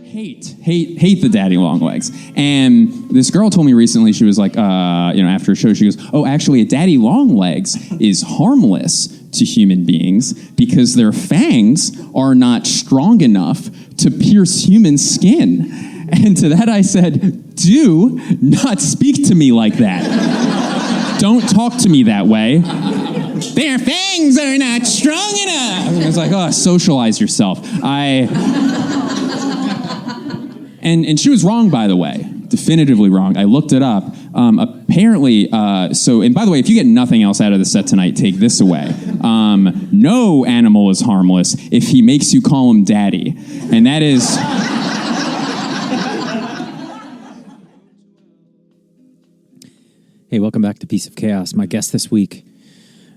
hate the daddy long legs. And this girl told me recently, she was like, after a show, she goes, oh, actually, a daddy long legs is harmless to human beings because their fangs are not strong enough to pierce human skin. And to that I said, do not speak to me like that. Don't talk to me that way. Their fangs are not strong enough. I was like, oh, socialize yourself. And she was wrong, by the way. Definitively wrong. I looked it up. Apparently, and by the way, if you get nothing else out of the set tonight, take this away. No animal is harmless if he makes you call him daddy. And that is... Hey, welcome back to Piece of Chaos. My guest this week,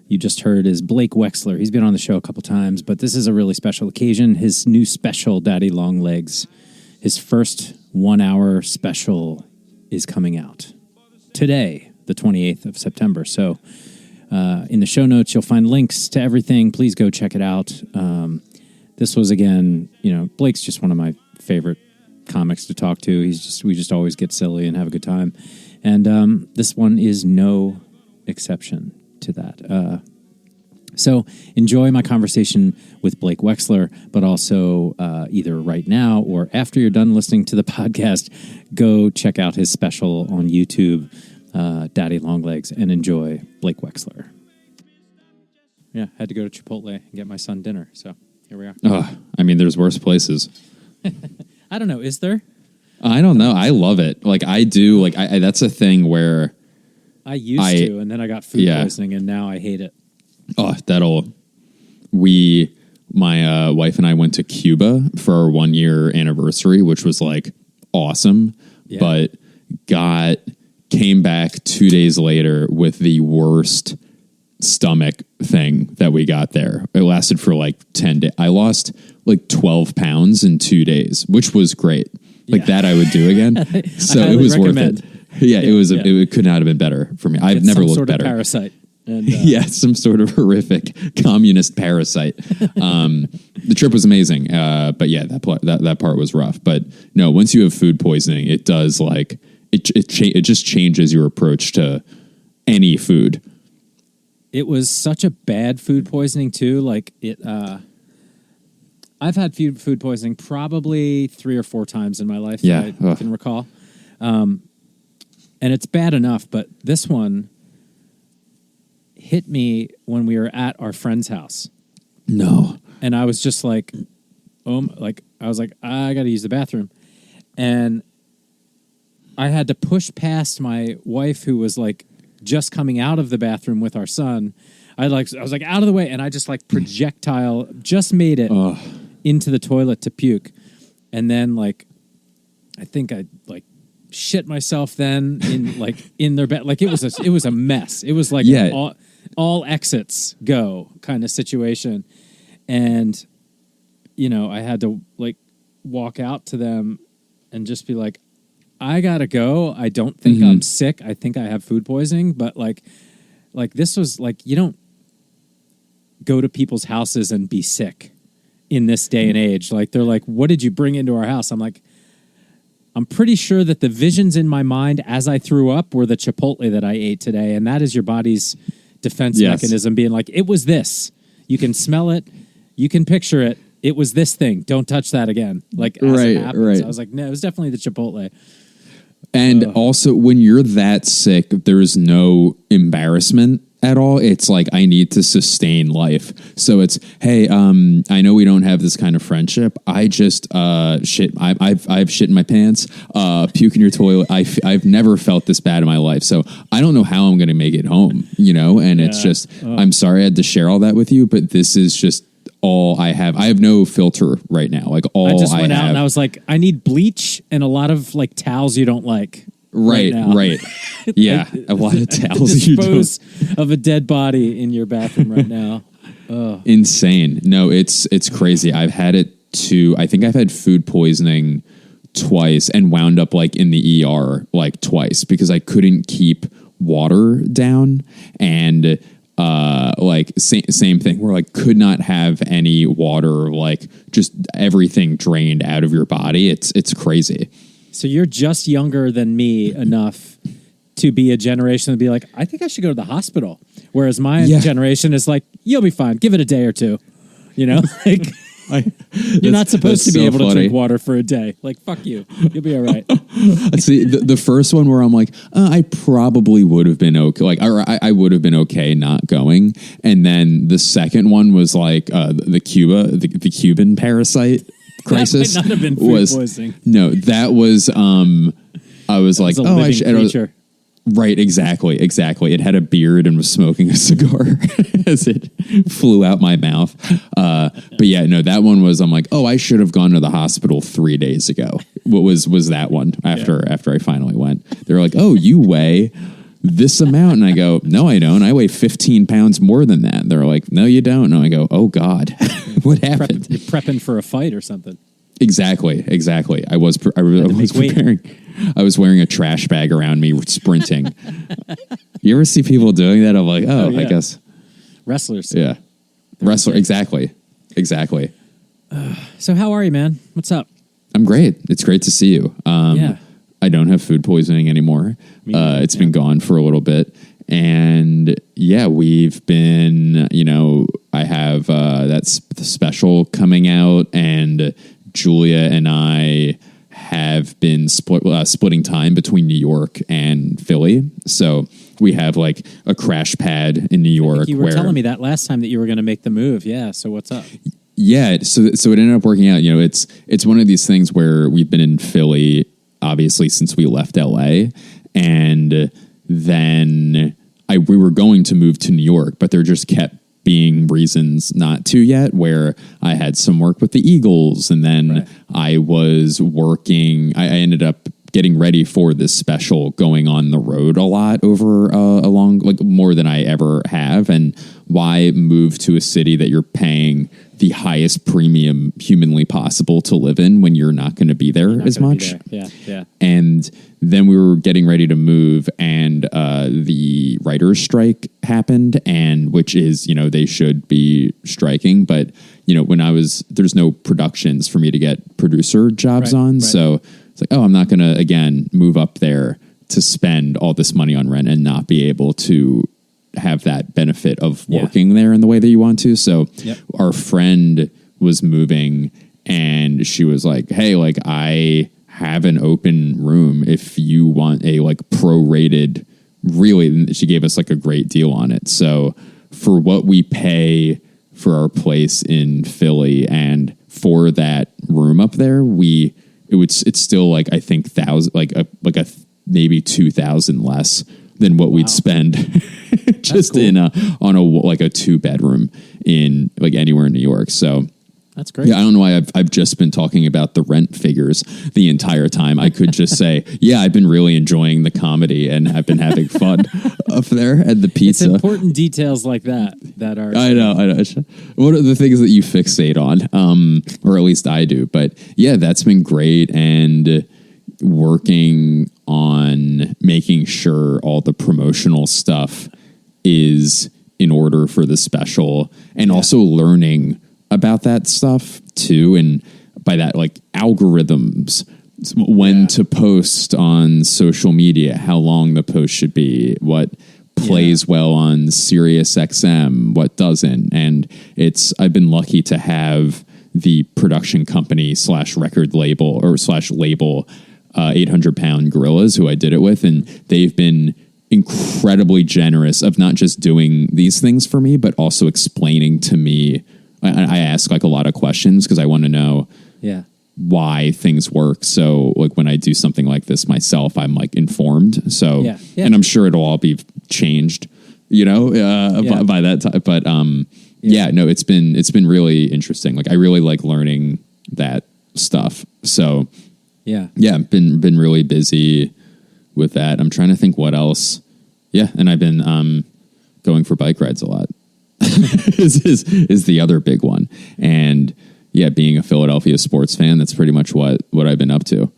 you just heard, is Blake Wexler. He's been on the show a couple times, but this is a really special occasion. His new special, Daddy Long Legs, his first 1 hour special is coming out today, the 28th of September. So in the show notes, you'll find links to everything. Please go check it out. This was, again, Blake's just one of my favorite comics to talk to. We just always get silly and have a good time. And this one is no exception to that. So enjoy my conversation with Blake Wexler, but also either right now or after you're done listening to the podcast, go check out his special on YouTube, Daddy Longlegs, and enjoy Blake Wexler. Yeah, had to go to Chipotle and get my son dinner, so here we are. There's worse places. I don't know, is there? I don't know. I love it. Like, I do. Like, that's a thing where... I used to, and then I got food poisoning, and now I hate it. Oh, my wife and I went to Cuba for our 1 year anniversary, which was like awesome, but came back 2 days later with the worst stomach thing that we got there. It lasted for like 10 days. I lost like 12 pounds in 2 days, which was great. Like that I would do again. So it was worth it. Yeah, it could not have been better for me. I've never looked better. Parasite. And, some sort of horrific communist parasite. The trip was amazing, but yeah, that part was rough. But no, once you have food poisoning, it does it just changes your approach to any food. It was such a bad food poisoning too. Like it, I've had food poisoning probably 3 or 4 times in my life. Yeah, that I can recall, and it's bad enough. But this one hit me when we were at our friend's house. No. And I was just like, I was like, I got to use the bathroom. And I had to push past my wife, who was like just coming out of the bathroom with our son. I was like out of the way, and I just like projectile just made it into the toilet to puke. And then I think I shit myself then in their bed. Like it was a mess. It was like all exits go kind of situation. And, I had to walk out to them and just be like, I gotta go. I don't think I'm sick. I think I have food poisoning, but this was you don't go to people's houses and be sick in this day and age. They're like, what did you bring into our house? I'm like, I'm pretty sure that the visions in my mind as I threw up were the Chipotle that I ate today. And that is your body's defense mechanism being like, it was this. You can smell it. You can picture it. It was this thing. Don't touch that again. It happens. Right. I was like, no, it was definitely the Chipotle. And also, when you're that sick, there's no embarrassment at all. It's like, I need to sustain life. So it's, hey, I know we don't have this kind of friendship. I just shit. I've shit in my pants, puke in your toilet. I've never felt this bad in my life. So I don't know how I'm going to make it home, And it's just, I'm sorry I had to share all that with you, but this is just all I have. I have no filter right now. I just went out and I was like, I need bleach and a lot of towels you don't like. Right. Yeah, a lot of towels you don't. Dispose of a dead body in your bathroom right now. Insane. No, it's crazy. I've had it too. I think I've had food poisoning twice and wound up in the ER twice because I couldn't keep water down, and like same thing. Where like could not have any water, like just everything drained out of your body. It's crazy. So you're just younger than me enough to be a generation to be like, I think I should go to the hospital. Whereas my generation is like, you'll be fine. Give it a day or two. You know, like you're not supposed to be able to drink water for a day. Like, fuck you. You'll be all right. See, the first one where I'm like, I probably would have been okay. Like, or I would have been okay not going. And then the second one was like the Cuban parasite crisis. That might not have been food poisoning. No, that was, I was like, oh, I should. Right, exactly. It had a beard and was smoking a cigar as it flew out my mouth. But yeah, no, that one was, I'm like, oh, I should have gone to the hospital 3 days ago. What was that one after I finally went? They're like, oh, you weigh this amount. And I go, no, I don't. I weigh 15 pounds more than that. They're like, no, you don't. And I go, oh God, what happened? You're prepping for a fight or something. Exactly. I was preparing. I was wearing a trash bag around me, sprinting. You ever see people doing that? I'm like, oh yeah. I guess wrestlers. Yeah, wrestler. Exactly. So how are you, man? What's up? I'm great. It's great to see you. I don't have food poisoning anymore. It's been gone for a little bit. And yeah, we've been, I have that special coming out, and Julia and I have been splitting time between New York and Philly. So we have like a crash pad in New York. You were telling me that last time that you were going to make the move. Yeah. So what's up? Yeah. So it ended up working out. It's one of these things where we've been in Philly, obviously, since we left LA. And then we were going to move to New York, but there just kept being reasons not to yet, where I had some work with the Eagles, and then I was working. I ended up getting ready for this special, going on the road a lot over like more than I ever have. And why move to a city that you're paying the highest premium humanly possible to live in when you're not going to be there as much? Yeah. And then we were getting ready to move, and the writer's strike happened, and which is, they should be striking, but when there's no productions for me to get producer jobs on. So it's like, oh, I'm not going to, again, move up there to spend all this money on rent and not be able to have that benefit of working there in the way that you want to. So our friend was moving, and she was like, hey, like, I have an open room if you want a like prorated, really. She gave us like a great deal on it. So for what we pay for our place in Philly and for that room up there, it's still like, I think maybe 2,000 less than what we'd spend just cool. on a 2-bedroom in like anywhere in New York. So that's great. Yeah, I don't know why I've just been talking about the rent figures the entire time. I could just say, yeah, I've been really enjoying the comedy and I've been having fun up there at the pizza. It's important details like that are. I know. What are the things that you fixate on? Or at least I do. But yeah, that's been great. And working on making sure all the promotional stuff is in order for the special, and also learning about that stuff too. And by that, like algorithms, when to post on social media, how long the post should be, what plays well on Sirius XM, what doesn't. And I've been lucky to have the production company / record label or / label 800 Pound Gorillas, who I did it with. And they've been incredibly generous of not just doing these things for me, but also explaining to me. I ask like a lot of questions because I want to know why things work. So like when I do something like this myself, I'm like informed. So, and I'm sure it'll all be changed, by that time. But it's been really interesting. Like I really like learning that stuff. So been really busy with that. I'm trying to think what else. Yeah. And I've been going for bike rides a lot. is the other big one. And being a Philadelphia sports fan, that's pretty much what I've been up to.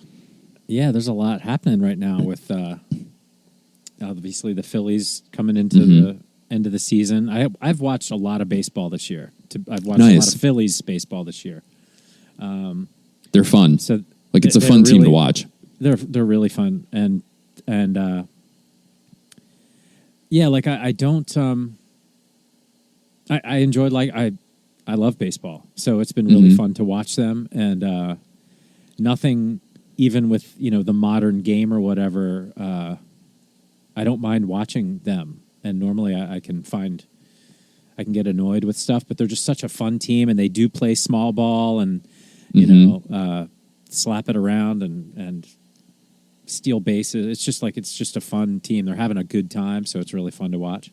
Yeah, there's a lot happening right now with obviously the Phillies coming into the end of the season. I've watched a lot of baseball this year. I've watched Nice. a lot of Phillies baseball this year. They're fun. So like it's a fun team to watch. They're really fun, and yeah, like I don't I enjoyed I love baseball, so it's been really fun to watch them, and nothing even with the modern game or whatever. I don't mind watching them, and normally I can get annoyed with stuff, but they're just such a fun team, and they do play small ball and slap it around and steal bases. It's just a fun team. They're having a good time, so it's really fun to watch.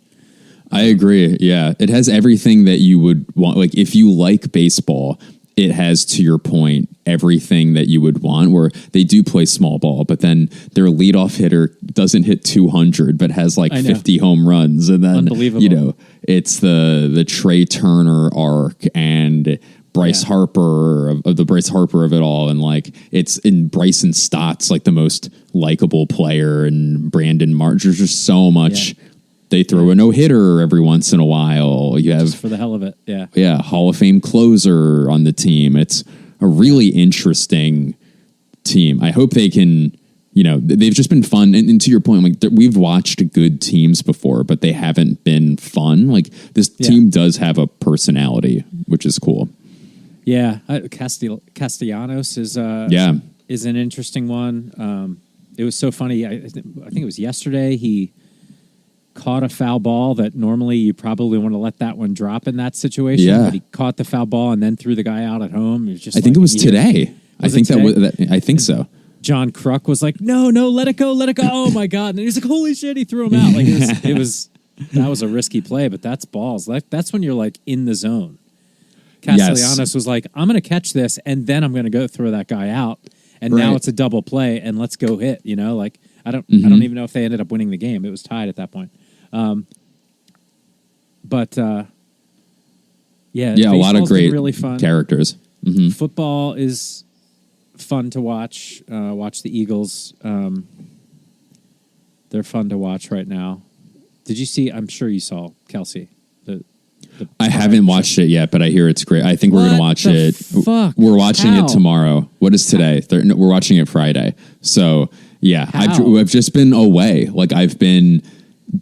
I agree. Yeah, it has everything that you would want. Like if you like baseball, it has, to your point, everything that you would want, where they do play small ball, but then their leadoff hitter doesn't hit 200, but has like 50 home runs. And then, unbelievable. It's the Trey Turner arc and Bryce Harper of the Bryce Harper of it all. And like, it's in Bryson Stott's like the most likable player, and Brandon March. There's just so much. Yeah. They throw a no-hitter every once in a while. You have, just for the hell of it, yeah, Hall of Fame closer on the team. It's a really interesting team. I hope they can, they've just been fun. And to your point, like we've watched good teams before, but they haven't been fun. Like this team does have a personality, which is cool. Yeah, Castellanos is an interesting one. It was so funny. I think it was yesterday. He caught a foul ball that normally you probably want to let that one drop in that situation. Yeah. But he caught the foul ball and then threw the guy out at home. It was just I think it was today. I think so. John Kruk was like, no, let it go. Oh my God. And he's like, holy shit, he threw him out. Like that was a risky play, but that's balls. That's when you're like in the zone. Castellanos was like, I'm going to catch this and then I'm going to go throw that guy out. And now it's a double play and let's go hit, like I don't even know if they ended up winning the game. It was tied at that point. But a lot of great really fun characters. Mm-hmm. Football is fun to watch. Watch the Eagles. They're fun to watch right now. Did you see? I'm sure you saw Kelsey. I haven't watched it yet, but I hear it's great. I think we're going to watch it. Fuck? We're watching it tomorrow. What is today? We're watching it Friday. So yeah, I've just been away. Like I've been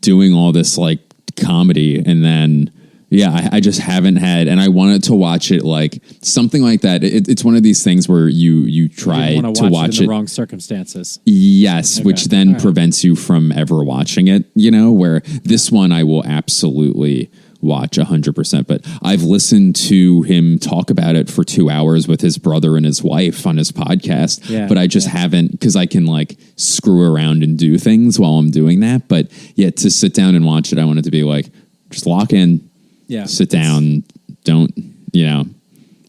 doing all this like comedy, and then I just haven't had, and I wanted to watch it like something like that. It's one of these things where you try to watch it in the wrong circumstances. Yes, which then prevents you from ever watching it. Where this one I will absolutely watch 100%. But I've listened to him talk about it for 2 hours with his brother and his wife on his podcast. Yeah, but I just haven't, because I can like screw around and do things while I'm doing that. But yet to sit down and watch it, I want it to be like, just lock in, sit down, don't,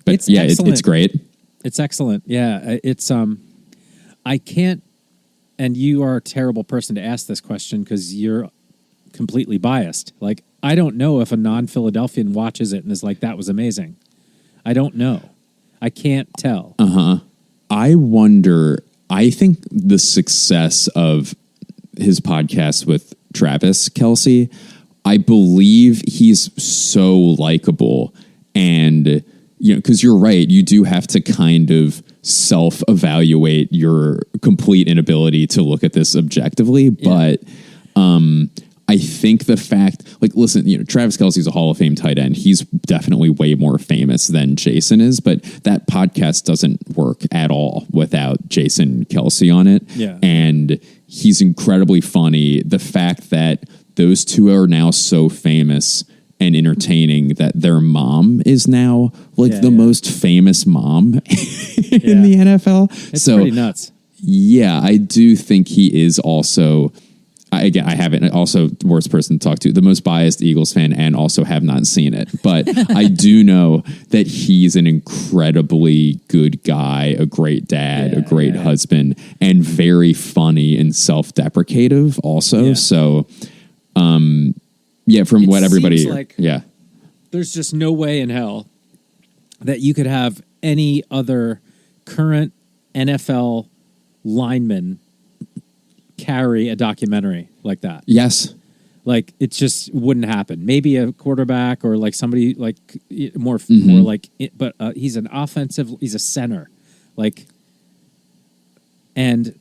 But it's great. It's excellent. Yeah, it's I can't, and you are a terrible person to ask this question because you're completely biased. Like, I don't know if a non-Philadelphian watches it and is like, that was amazing. I don't know. I can't tell. I wonder, I think the success of his podcast with Travis Kelce, I believe he's so likable, and because you're right, you do have to kind of self-evaluate your complete inability to look at this objectively, but I think the fact, like, listen, Travis Kelce's a Hall of Fame tight end. He's definitely way more famous than Jason is, but that podcast doesn't work at all without Jason Kelce on it. Yeah. And he's incredibly funny. The fact that those two are now so famous and entertaining that their mom is now the most famous mom in the NFL. It's pretty nuts. Yeah, I do think he is also... I haven't, also worst person to talk to, the most biased Eagles fan, and also have not seen it. But I do know that he's an incredibly good guy, a great dad, a great husband, and very funny and self-deprecative also. Yeah. So, from what everybody... Like there's just no way in hell that you could have any other current NFL lineman carry a documentary like that. Yes. Like it just wouldn't happen. Maybe a quarterback or like somebody like more like, but he's an offensive. He's a center, like, and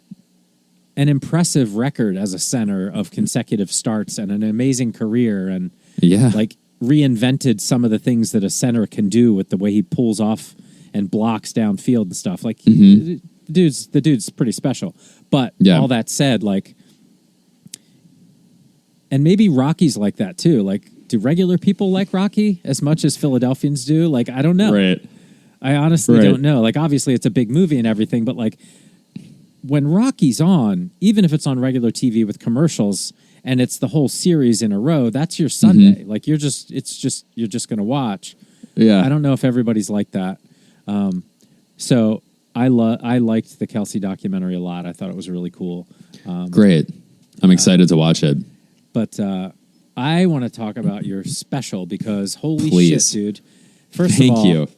an impressive record as a center of consecutive starts and an amazing career, and like reinvented some of the things that a center can do with the way he pulls off and blocks downfield and stuff. Like the dude's pretty special. But all that said, like. And maybe Rocky's like that too. Like, do regular people like Rocky as much as Philadelphians do? Like, I don't know. Right. I honestly don't know. Like, obviously it's a big movie and everything, but like when Rocky's on, even if it's on regular TV with commercials and it's the whole series in a row, that's your Sunday. Like you're just going to watch. Yeah. I don't know if everybody's like that. So I liked the Kelsey documentary a lot. I thought it was really cool. Great. I'm excited to watch it. But I want to talk about your special because holy shit, dude. First of all, thank you.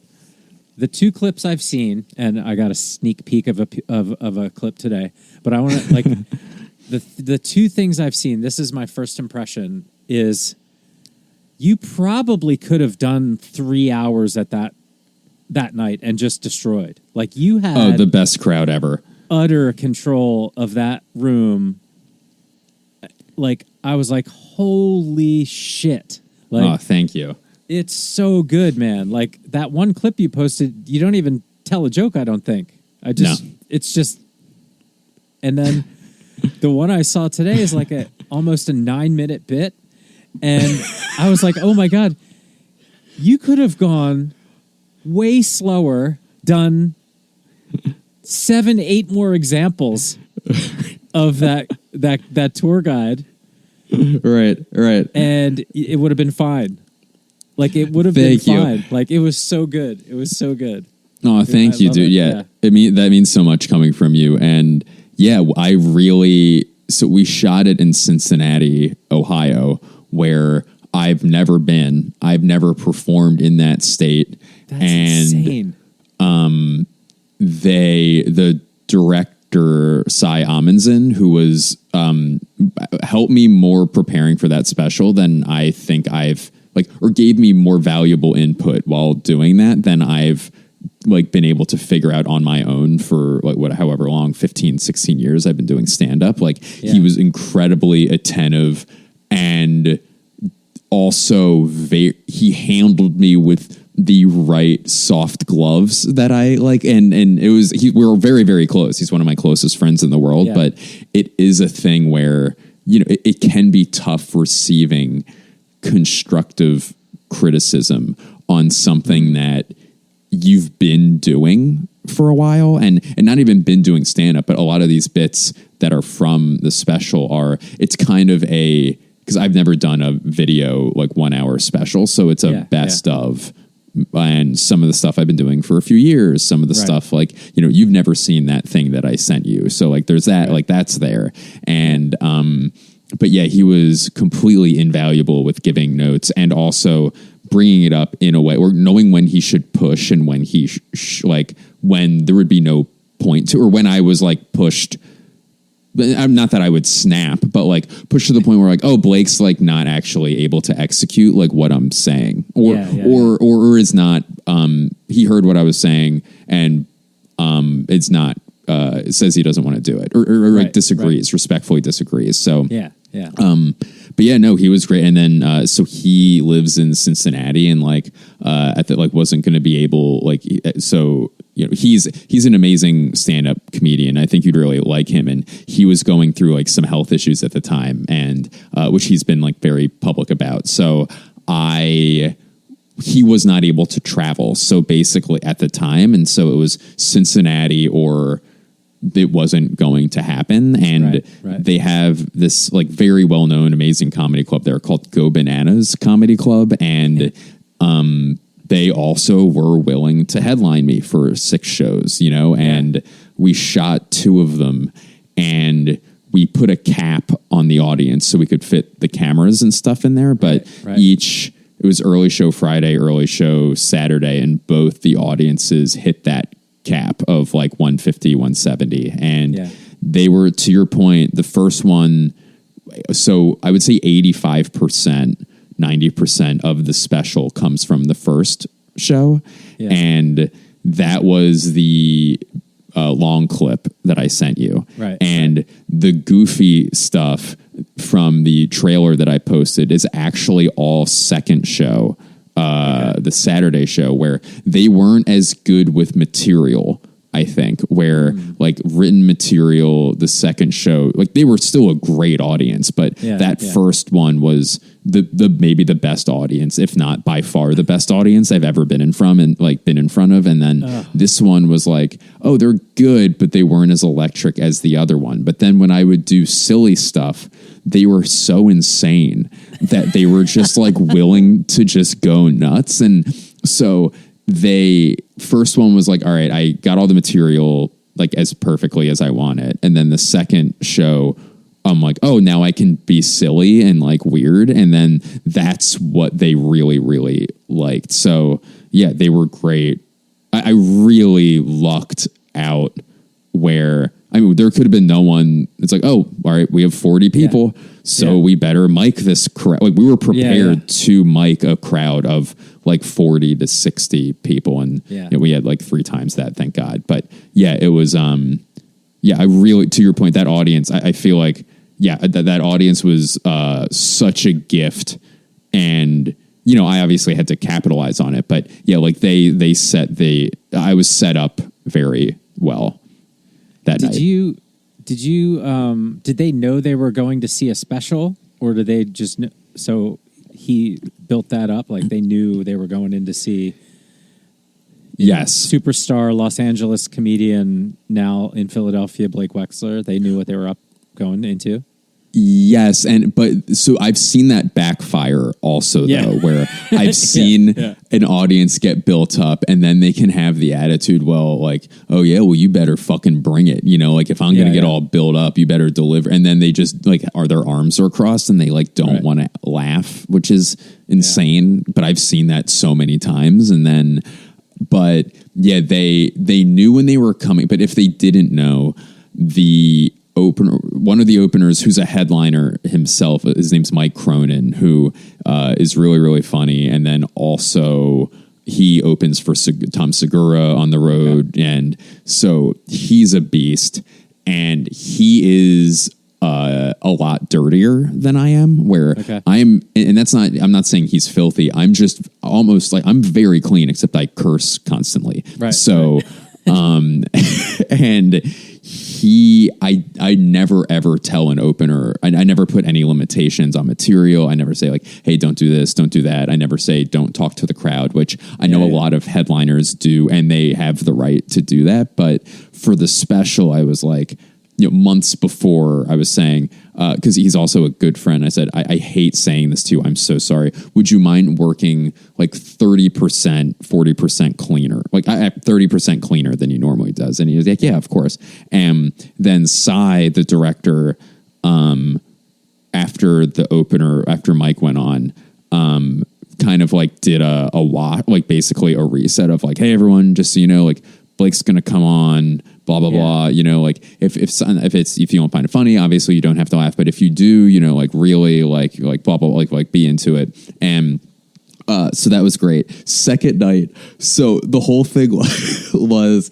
The 2 clips I've seen, and I got a sneak peek of a clip today, but I want to, like, the 2 things I've seen, this is my first impression, is you probably could have done 3 hours at that night and just destroyed. Like, you had... the best crowd ever. Utter control of that room. Like, I was like, holy shit. Like, thank you. It's so good, man. Like, that one clip you posted, you don't even tell a joke, I don't think. It's just... And then the one I saw today is like almost a 9-minute bit. And I was like, oh my God, you could have gone way slower, done 7, 8 more examples of that tour guide. Right. And it would have been fine. Like, it would have been fine. Like, it was so good. It was so good. Oh, thank you, dude. Yeah. That means so much coming from you. And yeah, so we shot it in Cincinnati, Ohio, where I've never been. I've never performed in that state. That's insane. The director, Cy Amundsen, who was helped me more preparing for that special than I think I've or gave me more valuable input while doing that than I've been able to figure out on my own for however long, 15, 16 years I've been doing stand up. He was incredibly attentive and also he handled me with the right soft gloves that I like. And we were very, very close. He's one of my closest friends in the world, but it is a thing where, it can be tough receiving constructive criticism on something that you've been doing for a while and not even been doing stand-up, but a lot of these bits that are from the special it's kind of because I've never done a video 1 hour special, so it's a best of, and some of the stuff I've been doing for a few years, some of the stuff you've never seen that thing that I sent you, so there's that, that's there. And but yeah, he was completely invaluable with giving notes and also bringing it up in a way, or knowing when he should push and when he when there would be no point to, or when I was pushed. Not that I would snap, but push to the point where Blake's not actually able to execute what I'm saying, or is not. He heard what I was saying and it's not. Says he doesn't want to do it, or disagrees, respectfully disagrees. So yeah. But yeah, no, he was great. And then, so he lives in Cincinnati and wasn't going to be able, so, he's an amazing stand-up comedian. I think you'd really like him. And he was going through some health issues at the time and, which he's been very public about. So he was not able to travel. So basically at the time. And so it was Cincinnati or it wasn't going to happen. And they have this very well-known, amazing comedy club there called Go Bananas Comedy Club. And they also were willing to headline me for 6 shows, and we shot 2 of them and we put a cap on the audience so we could fit the cameras and stuff in there. But it was early show Friday, early show Saturday, and both the audiences hit that cap of 150, 170. And they were, to your point, the first one, so I would say 85%, 90% of the special comes from the first show. Yeah. And that was the long clip that I sent you. Right. And the goofy stuff from the trailer that I posted is actually all second show, the Saturday show, where they weren't as good with material, I think, where like written material, the second show, like they were still a great audience, but first one was the maybe the best audience, if not by far the best audience I've ever been in front of. And then this one was like, oh, they're good, but they weren't as electric as the other one. But then when I would do silly stuff, they were so insane that they were just like willing to just go nuts. And so first one was like, all right, I got all the material like as perfectly as I want it. And then the second show, I'm like, oh, now I can be silly and like weird. And then that's what they really, really liked. So yeah, they were great. I really lucked out where, I mean, there could have been no one. It's like, oh, all right, we have 40 people. Yeah. So we better mic this crowd. Like we were prepared to mic a crowd of like 40 to 60 people. And you know, we had like 3 times that, thank God. But yeah, it was, I really, to your point, that audience, I feel like, that audience was such a gift. And, you know, I obviously had to capitalize on it, but yeah, like I was set up very well that night. Did they know they were going to see a special, or did they just know, so he built that up? Like they knew they were going in to see superstar Los Angeles comedian, now in Philadelphia, Blake Wexler. They knew what they were going into. Yes, but so I've seen that backfire also though, where I've seen an audience get built up and then they can have the attitude, well, like, oh yeah, well you better fucking bring it, you know, like if I'm gonna get all built up, you better deliver. And then they just like their arms are crossed and they like don't want to laugh, which is insane. But I've seen that so many times. And then, but yeah, they knew when they were coming. But if they didn't know, one of the openers, who's a headliner himself, his name's Mike Cronin, who is really, really funny. And then also he opens for Tom Segura on the road. And so he's a beast, and he is a lot dirtier than I am, where I'm not saying he's filthy. I'm just almost like, I'm very clean, except I curse constantly. Right. So, and I never ever tell an opener, I never put any limitations on material. I never say like, hey, don't do this, don't do that. I never say don't talk to the crowd, which I know a lot of headliners do, and they have the right to do that. But for the special, I was like, you know, months before, I was saying, because he's also a good friend, I said, I hate saying this to you, I'm so sorry. Would you mind working like 30%, 40% cleaner? Like 30% cleaner than you normally does. And he was like, yeah, of course. And then Cy, the director, after the opener, after Mike went on, kind of like did a like basically a reset of like, hey, everyone, just so you know, like Blake's going to come on, blah, blah, blah. You know, like if you don't find it funny, obviously you don't have to laugh. But if you do, you know, like really like blah, blah, like be into it. And so that was great. Second night. So the whole thing was,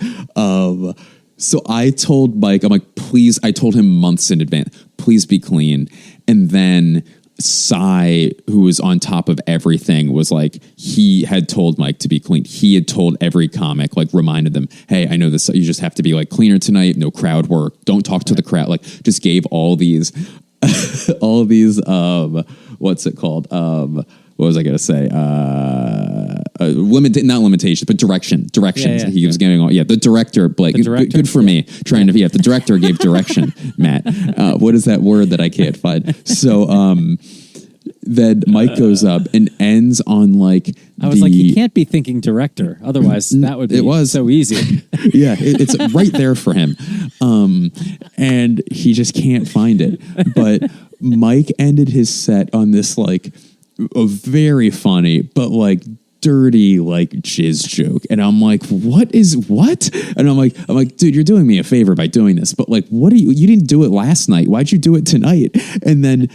so I told Mike, I'm like, please, I told him months in advance, please be clean. And then Cy, who was on top of everything, was like, he had told Mike to be clean. He had told every comic, like reminded them, hey, I know this, you just have to be like cleaner tonight, no crowd work, don't talk to the crowd, like just gave all these what's it called, what was I going to say? Not limitations, but directions. Yeah, he was getting all, the director, Blake, good for me. Trying to, the director gave direction, Matt. What is that word that I can't find? So, then Mike goes up and ends on like, I was like, he can't be thinking director. Otherwise that would be so easy. Yeah. It's right there for him. And he just can't find it. But Mike ended his set on this, like, a very funny, but like dirty like jizz joke, and I'm like, what? And I'm like, dude, you're doing me a favor by doing this, but like, what are you didn't do it last night, why'd you do it tonight? And then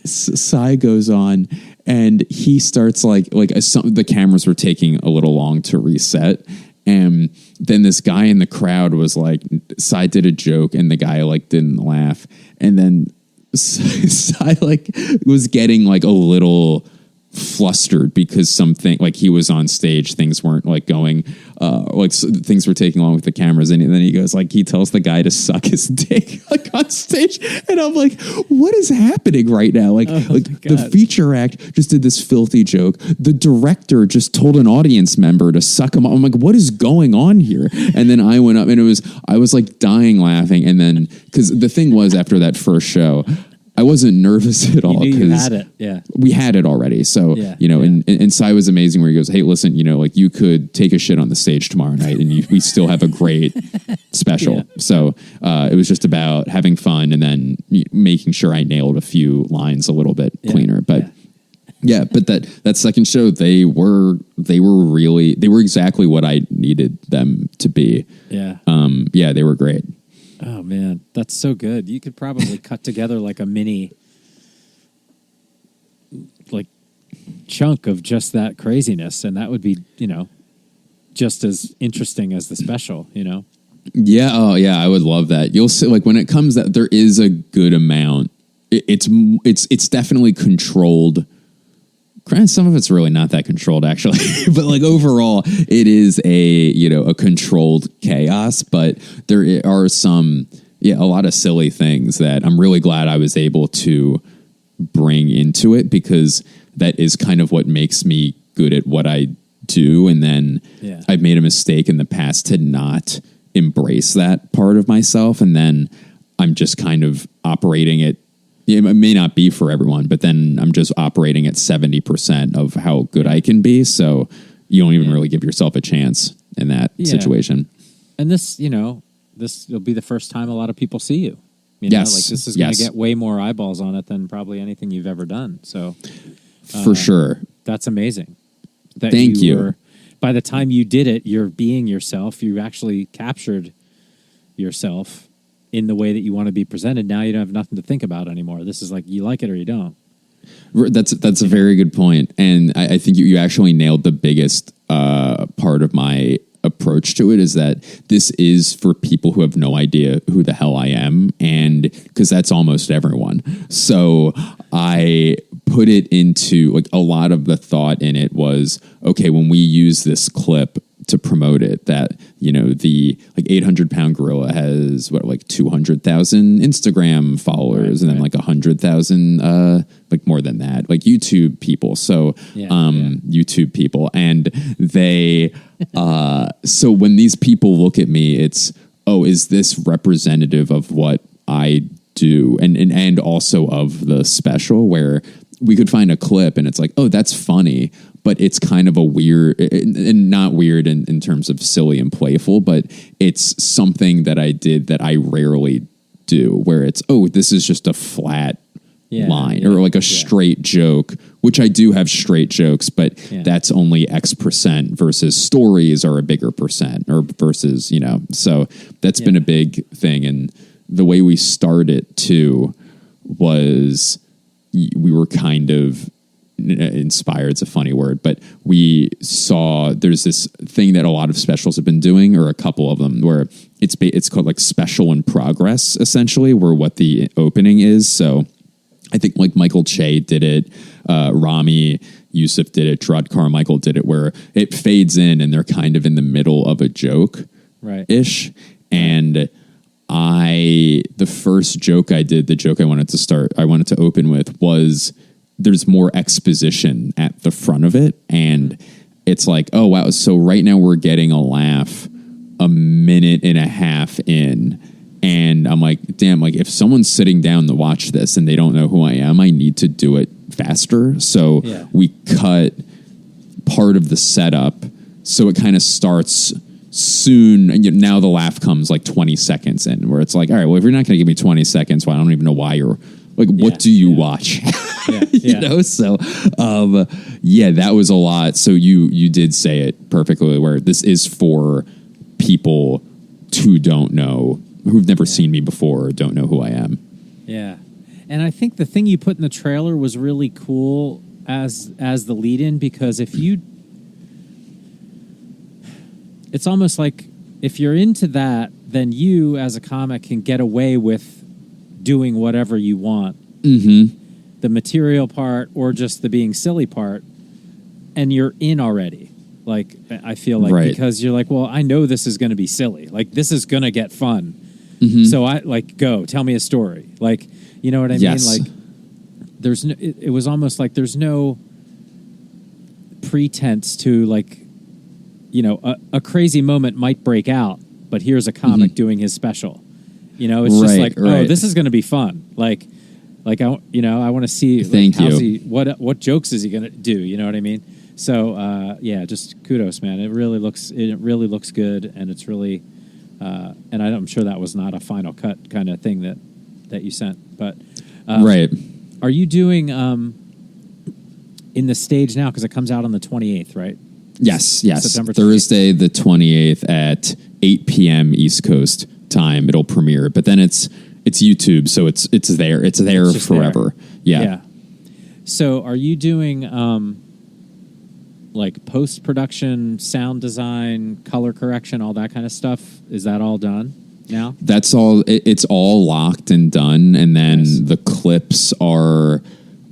Sai goes on and he starts the cameras were taking a little long to reset, and then this guy in the crowd was like, Sai did a joke and the guy like didn't laugh, and then Sai like was getting like a little flustered because something like he was on stage, things weren't like going things were taking long with the cameras, and then he goes like, he tells the guy to suck his dick like on stage, and I'm like, what is happening right now? The feature act just did this filthy joke, the director just told an audience member to suck him. I'm like, what is going on here? And then I went up and I was like dying laughing, and then because the thing was, after that first show I wasn't nervous at all because you had it. Yeah, we had it already. So, and Sai was amazing where he goes, hey, listen, like you could take a shit on the stage tomorrow night and we still have a great special. Yeah. So it was just about having fun and then making sure I nailed a few lines a little bit cleaner. But but that second show, they were exactly what I needed them to be. Yeah. They were great. Oh man, that's so good. You could probably cut together like a mini like chunk of just that craziness, and that would be, just as interesting as the special, Yeah, oh yeah, I would love that. You'll see, like when it comes that there is a good amount. It's definitely controlled. Granted, some of it's really not that controlled, actually, but like overall, it is a controlled chaos. But there are a lot of silly things that I'm really glad I was able to bring into it, because that is kind of what makes me good at what I do. And then I've made a mistake in the past to not embrace that part of myself, and then I'm just kind of operating it. It may not be for everyone, but then I'm just operating at 70% of how good I can be. So you don't even really give yourself a chance in that situation. And this will be the first time a lot of people see you. This is going to get way more eyeballs on it than probably anything you've ever done. So for sure. That's amazing. Thank you. By the time you did it, you're being yourself. You actually captured yourself in the way that you want to be presented. Now you don't have nothing to think about anymore. This is like, you like it or you don't. That's a very good point. And I think you actually nailed the biggest part of my approach to it, is that this is for people who have no idea who the hell I am. And because that's almost everyone. So I put it into like a lot of the thought in it was, okay, when we use this clip to promote it, that the like 800-pound gorilla has 200,000 Instagram followers, and then like 100,000 like more than that, like YouTube people. So YouTube people, and they so when these people look at me, it's, oh, is this representative of what I do, and also of the special, where we could find a clip and it's like, oh, that's funny, but it's kind of a weird, and not weird in terms of silly and playful, but it's something that I did that I rarely do, where it's, oh, this is just a flat line or like a straight joke, which I do have straight jokes, but that's only X percent versus stories are a bigger percent, or versus, so that's been a big thing. And the way we started too was we were kind of inspired. It's a funny word, but we saw there's this thing that a lot of specials have been doing, or a couple of them, where it's called like special in progress, essentially, where what the opening is. So I think like Michael Che did it, Rami Youssef did it, Gerard Carmichael did it, where it fades in and they're kind of in the middle of a joke, ish. And the first joke I did, the joke I wanted to open with was, there's more exposition at the front of it. And it's like, oh, wow. So right now we're getting a laugh a minute and a half in. And I'm like, damn, like if someone's sitting down to watch this and they don't know who I am, I need to do it faster. So we cut part of the setup. So it kind of starts soon. And now the laugh comes like 20 seconds in, where it's like, all right, well, if you're not going to give me 20 seconds, well, I don't even know why you're Like, what do you watch? You know? So, that was a lot. So you did say it perfectly, where this is for people who don't know, who've never seen me before, or don't know who I am. Yeah. And I think the thing you put in the trailer was really cool as the lead-in, because it's almost like if you're into that, then you as a comic can get away with doing whatever you want. Mm-hmm. The material part or just the being silly part, and you're in already. Like, I feel like, because you're like, well, I know this is going to be silly. Like, this is going to get fun. Mm-hmm. So I go, tell me a story. Like, you know what I mean? Like, there's no, it was almost like there's no pretense to, like, you know, a crazy moment might break out, but here's a comic doing his special. You know, it's just like, oh, this is going to be fun. Like I want to see. What jokes is he going to do? You know what I mean? So just kudos, man. It really looks good, and it's really, and I'm sure that was not a final cut kind of thing that you sent, but Are you doing in the stage now, because it comes out on the 28th, right? Yes. September 28th. Thursday the 28th at 8 p.m. East Coast time. It'll premiere, but then it's YouTube, so it's there. It's there forever. There. Yeah. So are you doing like post-production, sound design, color correction, all that kind of stuff? Is that all done now? That's all. It's all locked and done, and then the clips are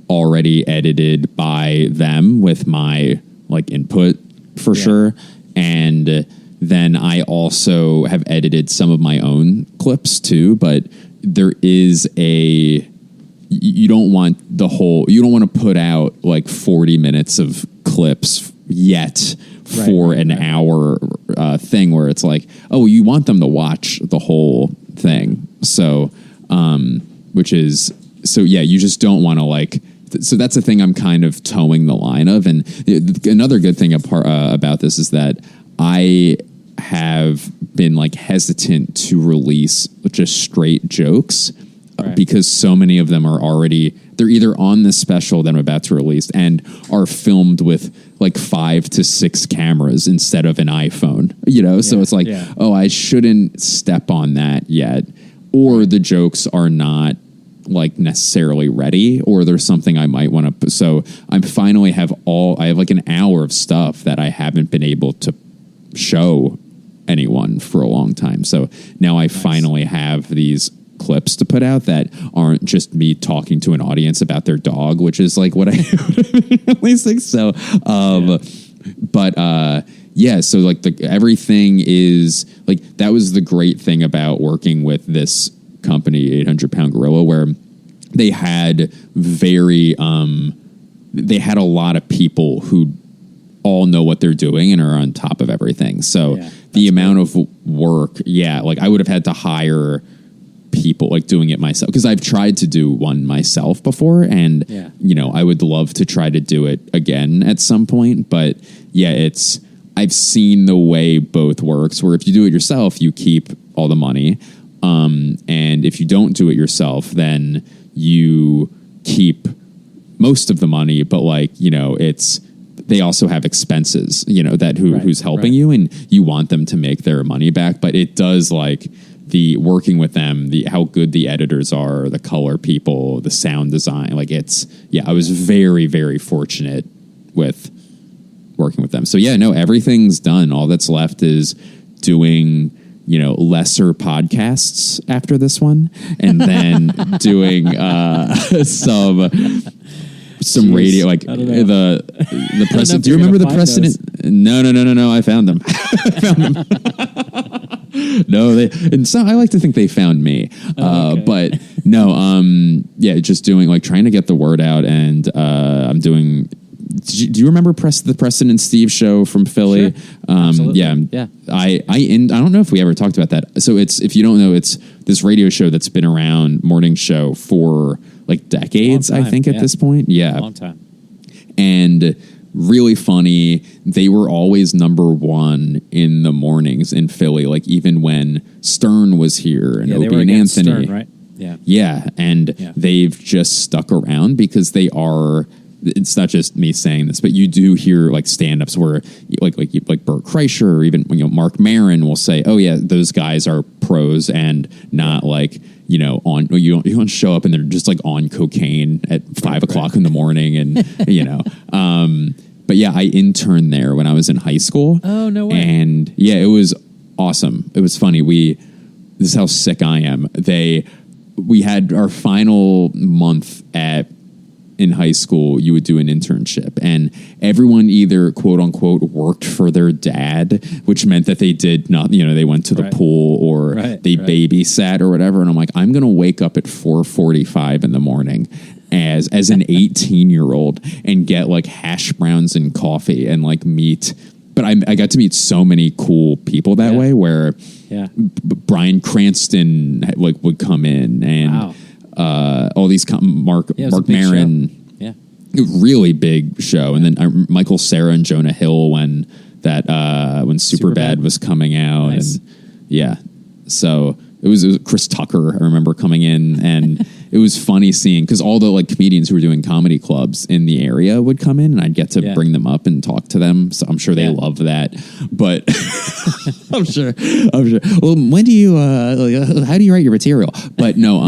already edited by them with my input for sure. And then I also have edited some of my own clips too, but there is you don't want to put out 40 minutes of clips yet for an hour thing where it's like, oh, you want them to watch the whole thing. So, you just don't want to so that's the thing I'm kind of towing the line of. And another good thing about this is that I have been hesitant to release just straight jokes because so many of them are they're either on this special that I'm about to release and are filmed with 5 to 6 cameras instead of an iPhone, so it's oh, I shouldn't step on that yet. Or the jokes are not necessarily ready, or there's something I might want to. So I finally have an hour of stuff that I haven't been able to show anyone for a long time. So now I finally have these clips to put out that aren't just me talking to an audience about their dog, which is what I at least think so. So everything is that was the great thing about working with this company, 800 Pound Gorilla, where they had they had a lot of people who all know what they're doing and are on top of everything. So the amount of work, I would have had to hire people doing it myself, because I've tried to do one myself before, and I would love to try to do it again at some point. But I've seen the way both works, where if you do it yourself, you keep all the money. And if you don't do it yourself, then you keep most of the money, but they also have expenses, who's helping you, and you want them to make their money back. But it does the working with them, how good the editors are, the color people, the sound design. I was very, very fortunate with working with them. So everything's done. All that's left is doing lesser podcasts after this one, and then doing some radio, the precedent. Do you remember the precedent? No. I found them. No, I like to think they found me. But no, just doing trying to get the word out, and I'm doing. Do you remember the Preston and Steve show from Philly? Sure. Absolutely. Yeah. I don't know if we ever talked about that. So if you don't know, it's this radio show that's been around, morning show for decades, I think at this point. Yeah. A long time. And really funny. They were always number one in the mornings in Philly, even when Stern was here and Opie and Anthony. Stern, right? Yeah, and Yeah. they've just stuck around because they are. It's not just me saying this, but you do hear like stand-ups where like Bert Kreischer or even Mark Maron will say, "Oh yeah, those guys are pros and not like on you don't show up and they're just like on cocaine at 5:00 in the morning and But yeah, I interned there when I was in high school. Oh, no way! And yeah, it was awesome. It was funny. This is how sick I am. We had our final month in high school, you would do an internship, and everyone either quote unquote worked for their dad, which meant that they did not, they went to the pool or they babysat or whatever. And I'm like, I'm going to wake up at 4:45 in the morning as an 18-year-old and get like hash browns and coffee and like meet. But I got to meet so many cool people that way where Bryan Cranston would come in and all these Mark Maron, really big show, and then Michael Cera and Jonah Hill when Superbad was coming out, and so it was Chris Tucker. I remember coming in, and it was funny seeing because all the like comedians who were doing comedy clubs in the area would come in, and I'd get to bring them up and talk to them. So I'm sure they love that, but I'm sure. Well, when do you? How do you write your material? But no,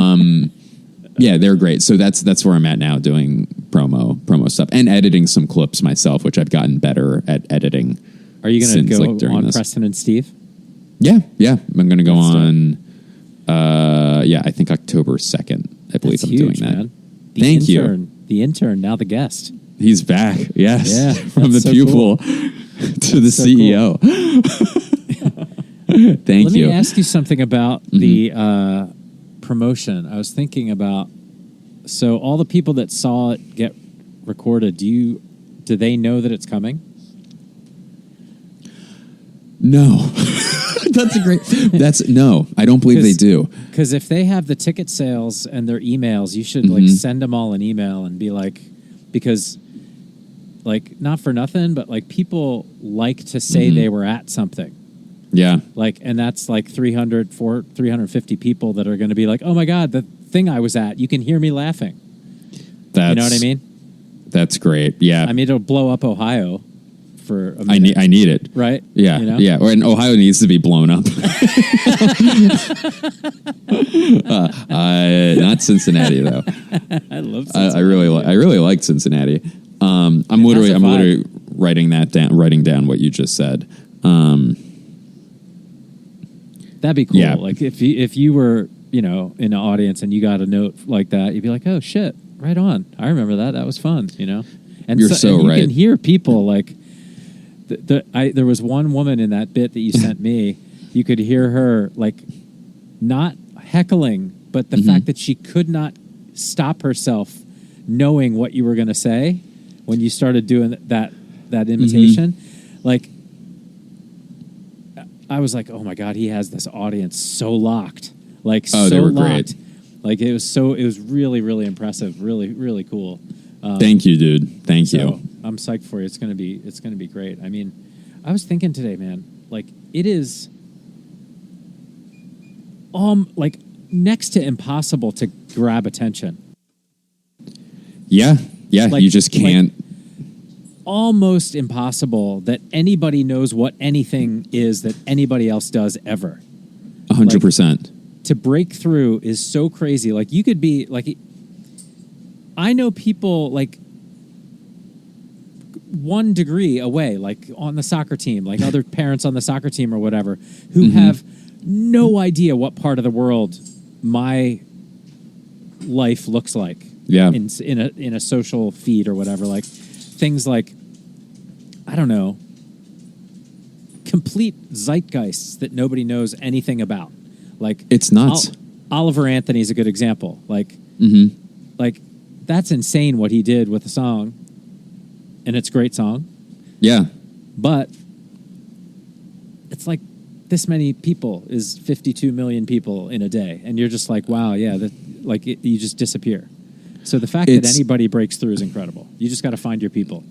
yeah, they're great. So that's where I'm at now, doing promo stuff and editing some clips myself, which I've gotten better at editing. Are you going to go on Preston and Steve? Yeah. I'm going to go on. I think October 2nd. I believe I'm doing that. Man. Thank you. The intern, now the guest. He's back. Yes. Yeah, from the pupil to the CEO. Cool. Thank you. Let me ask you something about the promotion. I was thinking about, so all the people that saw it get recorded, do they know that it's coming? No. No, I don't believe they do. Because if they have the ticket sales and their emails, you should send them all an email and be like, because like, not for nothing, but like people like to say they were at something. Yeah. Like, and that's like 350 people that are going to be like, oh my God, the thing I was at, you can hear me laughing. You know what I mean? That's great. Yeah. I mean, it'll blow up Ohio for a minute. I need it. Right? Yeah. Yeah. And Ohio needs to be blown up. Not Cincinnati though. I love Cincinnati. I really like Cincinnati. I'm literally writing down what you just said. That'd be cool. Yeah. Like if you were, in an audience and you got a note like that, you'd be like, oh shit, right on. I remember that. That was fun, And you're so right. You can hear people like there was one woman in that bit that you sent me. You could hear her like not heckling, but the fact that she could not stop herself knowing what you were going to say when you started doing that imitation. Like, I was like, oh my God, he has this audience so locked. Like, they were locked. Great. Like, it was really, really impressive. Really, really cool. Thank you, dude. Thank you. I'm psyched for you. It's gonna be great. I mean, I was thinking today, man, like it is like next to impossible to grab attention. Yeah. Like, you just can't. Like, almost impossible that anybody knows what anything is that anybody else does ever. 100%. To break through is so crazy. Like you could be like, I know people like 1 degree away, like on the soccer team, like other parents on the soccer team or whatever, who have no idea what part of the world my life looks like. Yeah. In a social feed or whatever, like things like, I don't know, complete zeitgeists that nobody knows anything about. Like it's nuts. Oliver Anthony's a good example. Like, like that's insane what he did with the song, and it's a great song. Yeah, but it's like this many people is 52 million people in a day, and you're just like, wow, yeah, you just disappear. So the fact that anybody breaks through is incredible. You just got to find your people.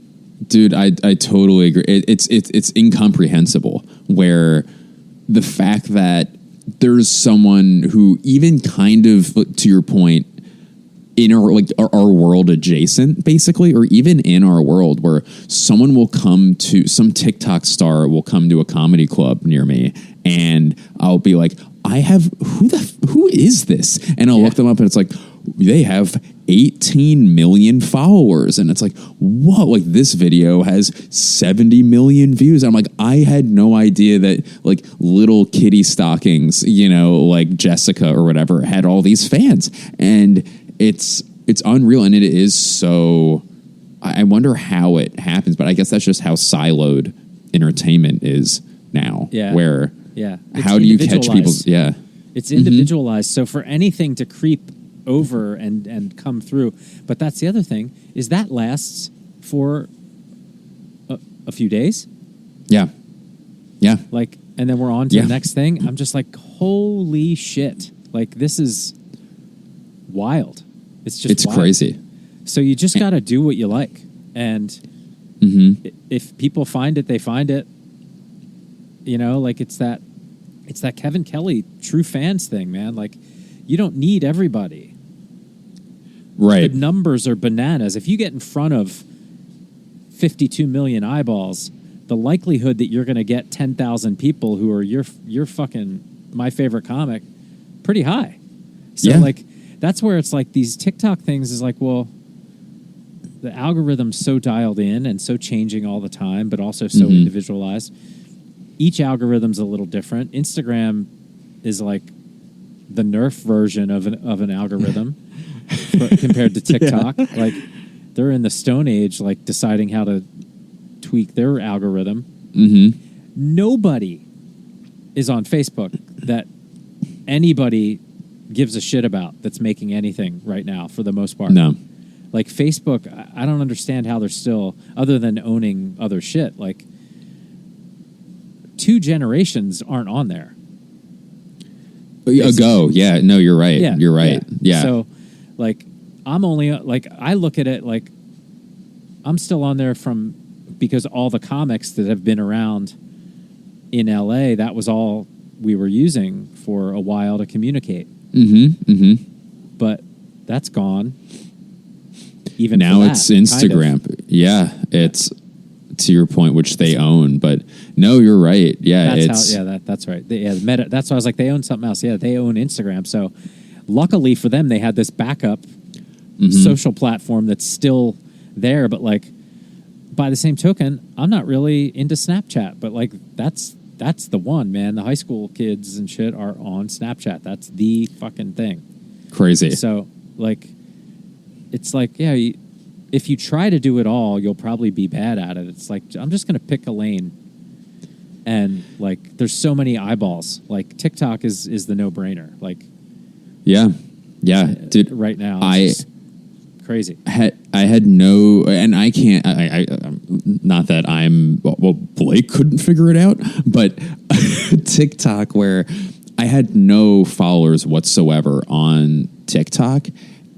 Dude, I totally agree. It's incomprehensible where the fact that there's someone who even kind of, to your point, in our world adjacent, basically, or even in our world, where someone will come to, some TikTok star will come to a comedy club near me, and I'll be like, who is this? And I'll look them up, and it's like, they have 18 million followers, and it's like, whoa, like this video has 70 million views. I'm like, I had no idea that like little kitty stockings, like Jessica or whatever, had all these fans, and it's unreal. And it is so, I wonder how it happens, but I guess that's just how siloed entertainment is now. Yeah. Where, It's how do you catch people's, it's individualized. So for anything to creep over and come through, but that's the other thing, is that lasts for a few days. Yeah. Like, and then we're on to the next thing. I'm just like, holy shit. Like, this is wild. It's wild. Crazy. So you just got to do what you like. And if people find it, they find it. Like it's that Kevin Kelly true fans thing, man. Like, you don't need everybody. Right. The numbers are bananas. If you get in front of 52 million eyeballs, the likelihood that you're going to get 10,000 people who are your fucking my favorite comic, pretty high. So like, that's where it's like these TikTok things is like, well, the algorithm's so dialed in and so changing all the time, but also so individualized. Each algorithm's a little different. Instagram is like the Nerf version of an algorithm compared to TikTok. Like, they're in the Stone Age, like deciding how to tweak their algorithm. Nobody is on Facebook that anybody gives a shit about that's making anything right now, for the most part. No. Like, Facebook, I don't understand how they're still, other than owning other shit, like 2 generations aren't on there. Ago, yeah. No, you're right. Yeah, you're right. Yeah. So, like, I'm only, like, I look at it like I'm still on there because all the comics that have been around in LA, that was all we were using for a while to communicate. But that's gone. Even now it's Instagram. Kind of. Yeah, it's to your point, which they own. But no, you're right. Yeah, that's right. Meta. That's why I was like, they own something else. Yeah, they own Instagram. So luckily for them, they had this backup social platform that's still there. But like, by the same token, I'm not really into Snapchat. But like, that's the one, man. The high school kids and shit are on Snapchat. That's the fucking thing. Crazy. So like, it's like, if you try to do it all, you'll probably be bad at it. It's like, I'm just going to pick a lane. And like, there's so many eyeballs. Like, TikTok is the no-brainer. Like, yeah, dude. Right now, it's crazy. I had no, and I can't. I not that I'm. Well, Blake couldn't figure it out, but TikTok, where I had no followers whatsoever on TikTok,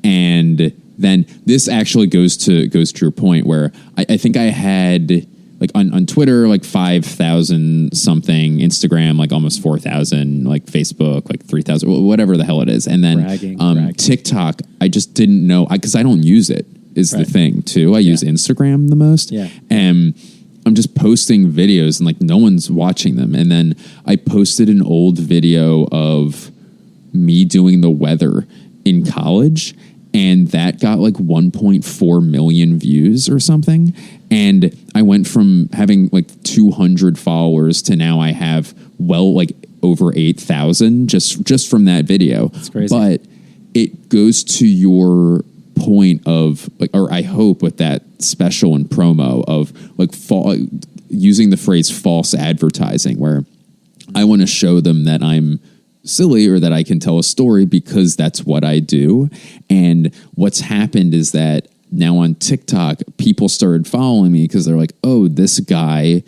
and then this actually goes to your point, where I think I had, like, on Twitter, like 5,000 something, Instagram, like almost 4,000, like Facebook, like 3,000, whatever the hell it is. And then bragging. TikTok, I just didn't know, because I don't use it, is the thing too. I use Instagram the most. Yeah. And I'm just posting videos and like no one's watching them. And then I posted an old video of me doing the weather in college, and that got like 1.4 million views or something. And I went from having like 200 followers to now I have like over 8,000 just from that video. That's crazy. But it goes to your point of like, or I hope with that special and promo of like using the phrase false advertising, where I want to show them that I'm silly or that I can tell a story because that's what I do. And what's happened is that now on TikTok, people started following me because they're like, oh, this guy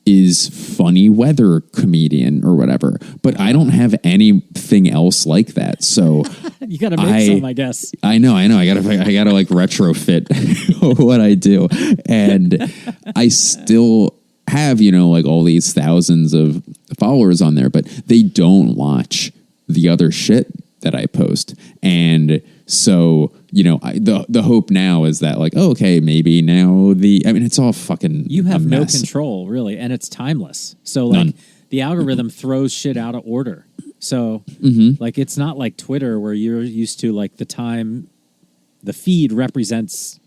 is funny weather comedian or whatever. But I don't have anything else like that. So you got to make some, I guess. I know. I gotta like retrofit what I do. And I still have, like all these thousands of followers on there, but they don't watch the other shit that I post. And so, the hope now is that like, oh, okay, maybe now it's all fucking You have a no mess. control, really, and it's timeless. So, like, None. the algorithm throws shit out of order. So, like, it's not like Twitter where you're used to, like, the feed represents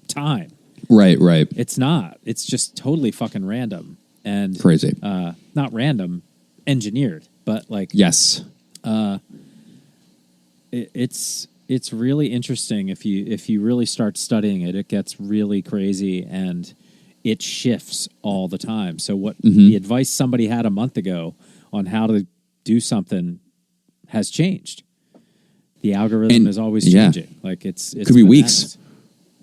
time. Right. It's not. It's just totally fucking random. And Crazy. Not random, engineered, but, like... Yes. It's really interesting if you really start studying it. It gets really crazy and it shifts all the time. So what the advice somebody had a month ago on how to do something has changed. The algorithm is always changing. Like it's could be weeks.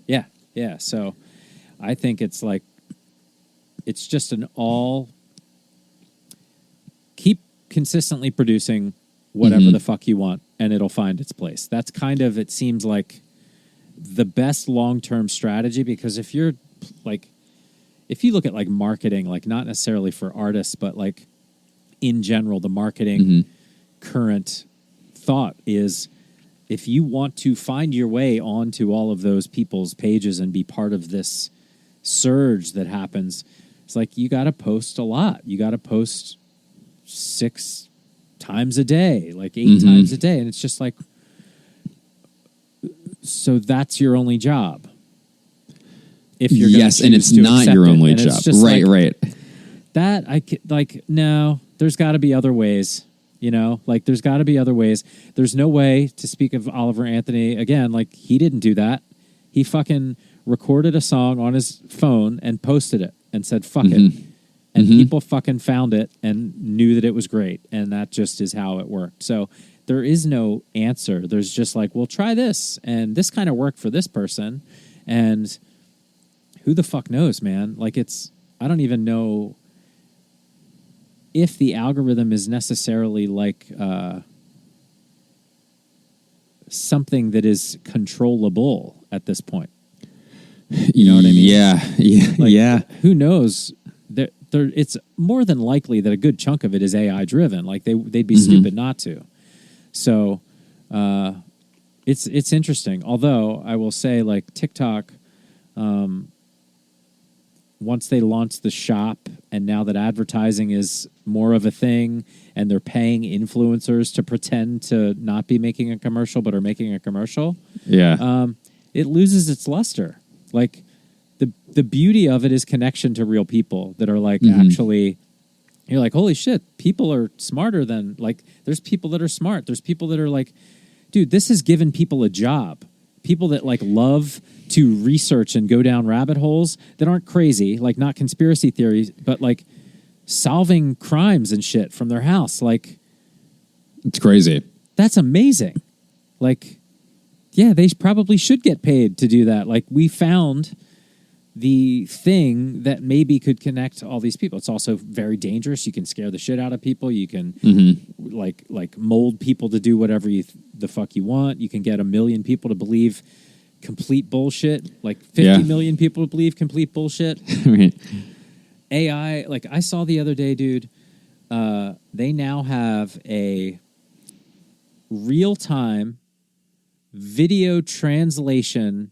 Yeah. So I think it's like it's just keep consistently producing whatever the fuck you want, and it'll find its place. That's kind of, it seems like, the best long-term strategy, because if you look at, like, marketing, like, not necessarily for artists, but, like, in general, the marketing current thought is, if you want to find your way onto all of those people's pages and be part of this surge that happens, it's like, you got to post a lot. You got to post 6 times a day, like 8 times a day. And it's just like, so that's your only job. If you're and it's not your only job. Right. That no, there's got to be other ways, there's got to be other ways. There's no way, to speak of Oliver Anthony again, like, he didn't do that. He fucking recorded a song on his phone and posted it and said, fuck it. And people fucking found it and knew that it was great. And that just is how it worked. So there is no answer. There's just like, well, try this. And this kind of worked for this person. And who the fuck knows, man? Like, I don't even know if the algorithm is necessarily like something that is controllable at this point. You know what I mean? Yeah. Who knows? It's more than likely that a good chunk of it is AI driven. Like they'd be stupid not to. So it's interesting. Although I will say, like, TikTok, once they launched the shop, and now that advertising is more of a thing, and they're paying influencers to pretend to not be making a commercial but are making a commercial, it loses its luster. Like, the beauty of it is connection to real people that are, like, actually, you're like, holy shit, people are smarter than, like, there's people that are smart. There's people that are like, dude, this has given people a job. People that, like, love to research and go down rabbit holes that aren't crazy, like, not conspiracy theories, but, like, solving crimes and shit from their house. Like, it's crazy. That's amazing. Like, yeah, they probably should get paid to do that. Like, we found the thing that maybe could connect all these people. It's also very dangerous. You can scare the shit out of people. You can like mold people to do whatever the fuck you want. You can get 1 million people to believe complete bullshit. Like 50 million people to believe complete bullshit. Right. AI, like, I saw the other day, dude, they now have a real-time video translation,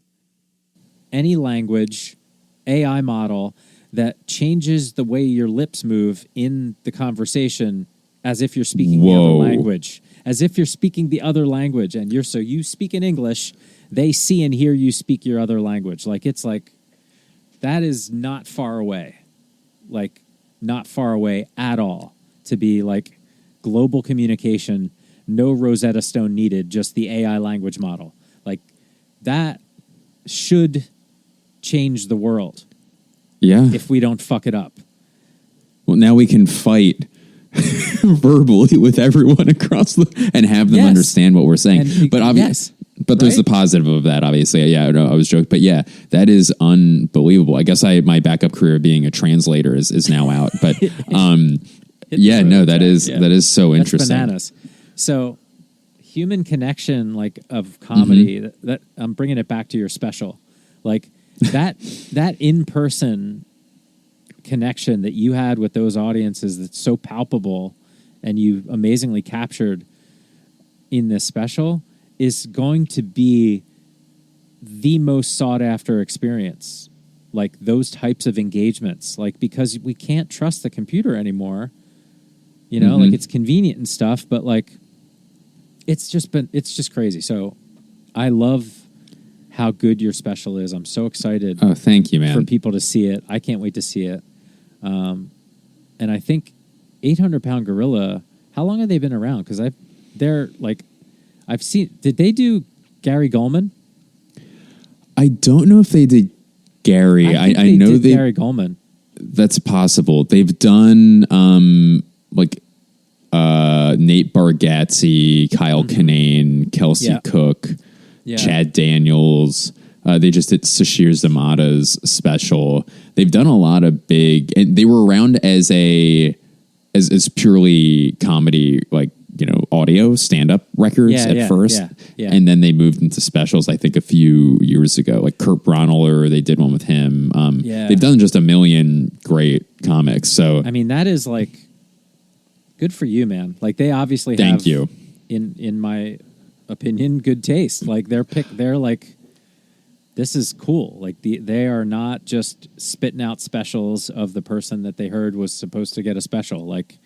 any language, AI model that changes the way your lips move in the conversation as if you're speaking the other language. As if you're speaking the other language, and you speak in English, they see and hear you speak your other language. Like, it's like, that is not far away. Like, not far away at all to be, like, global communication, no Rosetta Stone needed, just the AI language model. Like, that should change the world. Yeah. If we don't fuck it up. Well, now we can fight verbally with everyone across and have them understand what we're saying. But obviously, there's the positive of that, obviously. Yeah, no, I was joking. But yeah, that is unbelievable. I guess my backup career being a translator is now out. But that is so interesting. That's bananas. So, human connection, like, of comedy, that I'm bringing it back to your special. Like, that in-person connection that you had with those audiences that's so palpable and you amazingly captured in this special is going to be the most sought after experience. Like those types of engagements, like, because we can't trust the computer anymore, you know, like it's convenient and stuff, but like, it's just crazy. So I love how good your special is. I'm so excited. Oh, thank you, man. For people to see it. I can't wait to see it. And I think 800 Pound Gorilla, how long have they been around? Because I've seen, did they do Gary Goldman? I don't know if they did Gary. I know they did Gary Goldman. That's possible. They've done Nate Bargatze, Kyle Kinane, Kelsey Cook, Chad Daniels. They just did Sashir Zamata's special. They've done a lot of big, and they were around as purely comedy, like, you know, audio stand-up records at first. And then they moved into specials, I think, a few years ago. Like Kurt Braunohler, they did one with him. They've done just a million great comics. So I mean, that is like good for you, man. Like they obviously thank you. In my opinion, good taste. Like they're like, this is cool. Like they are not just spitting out specials of the person that they heard was supposed to get a special. Like,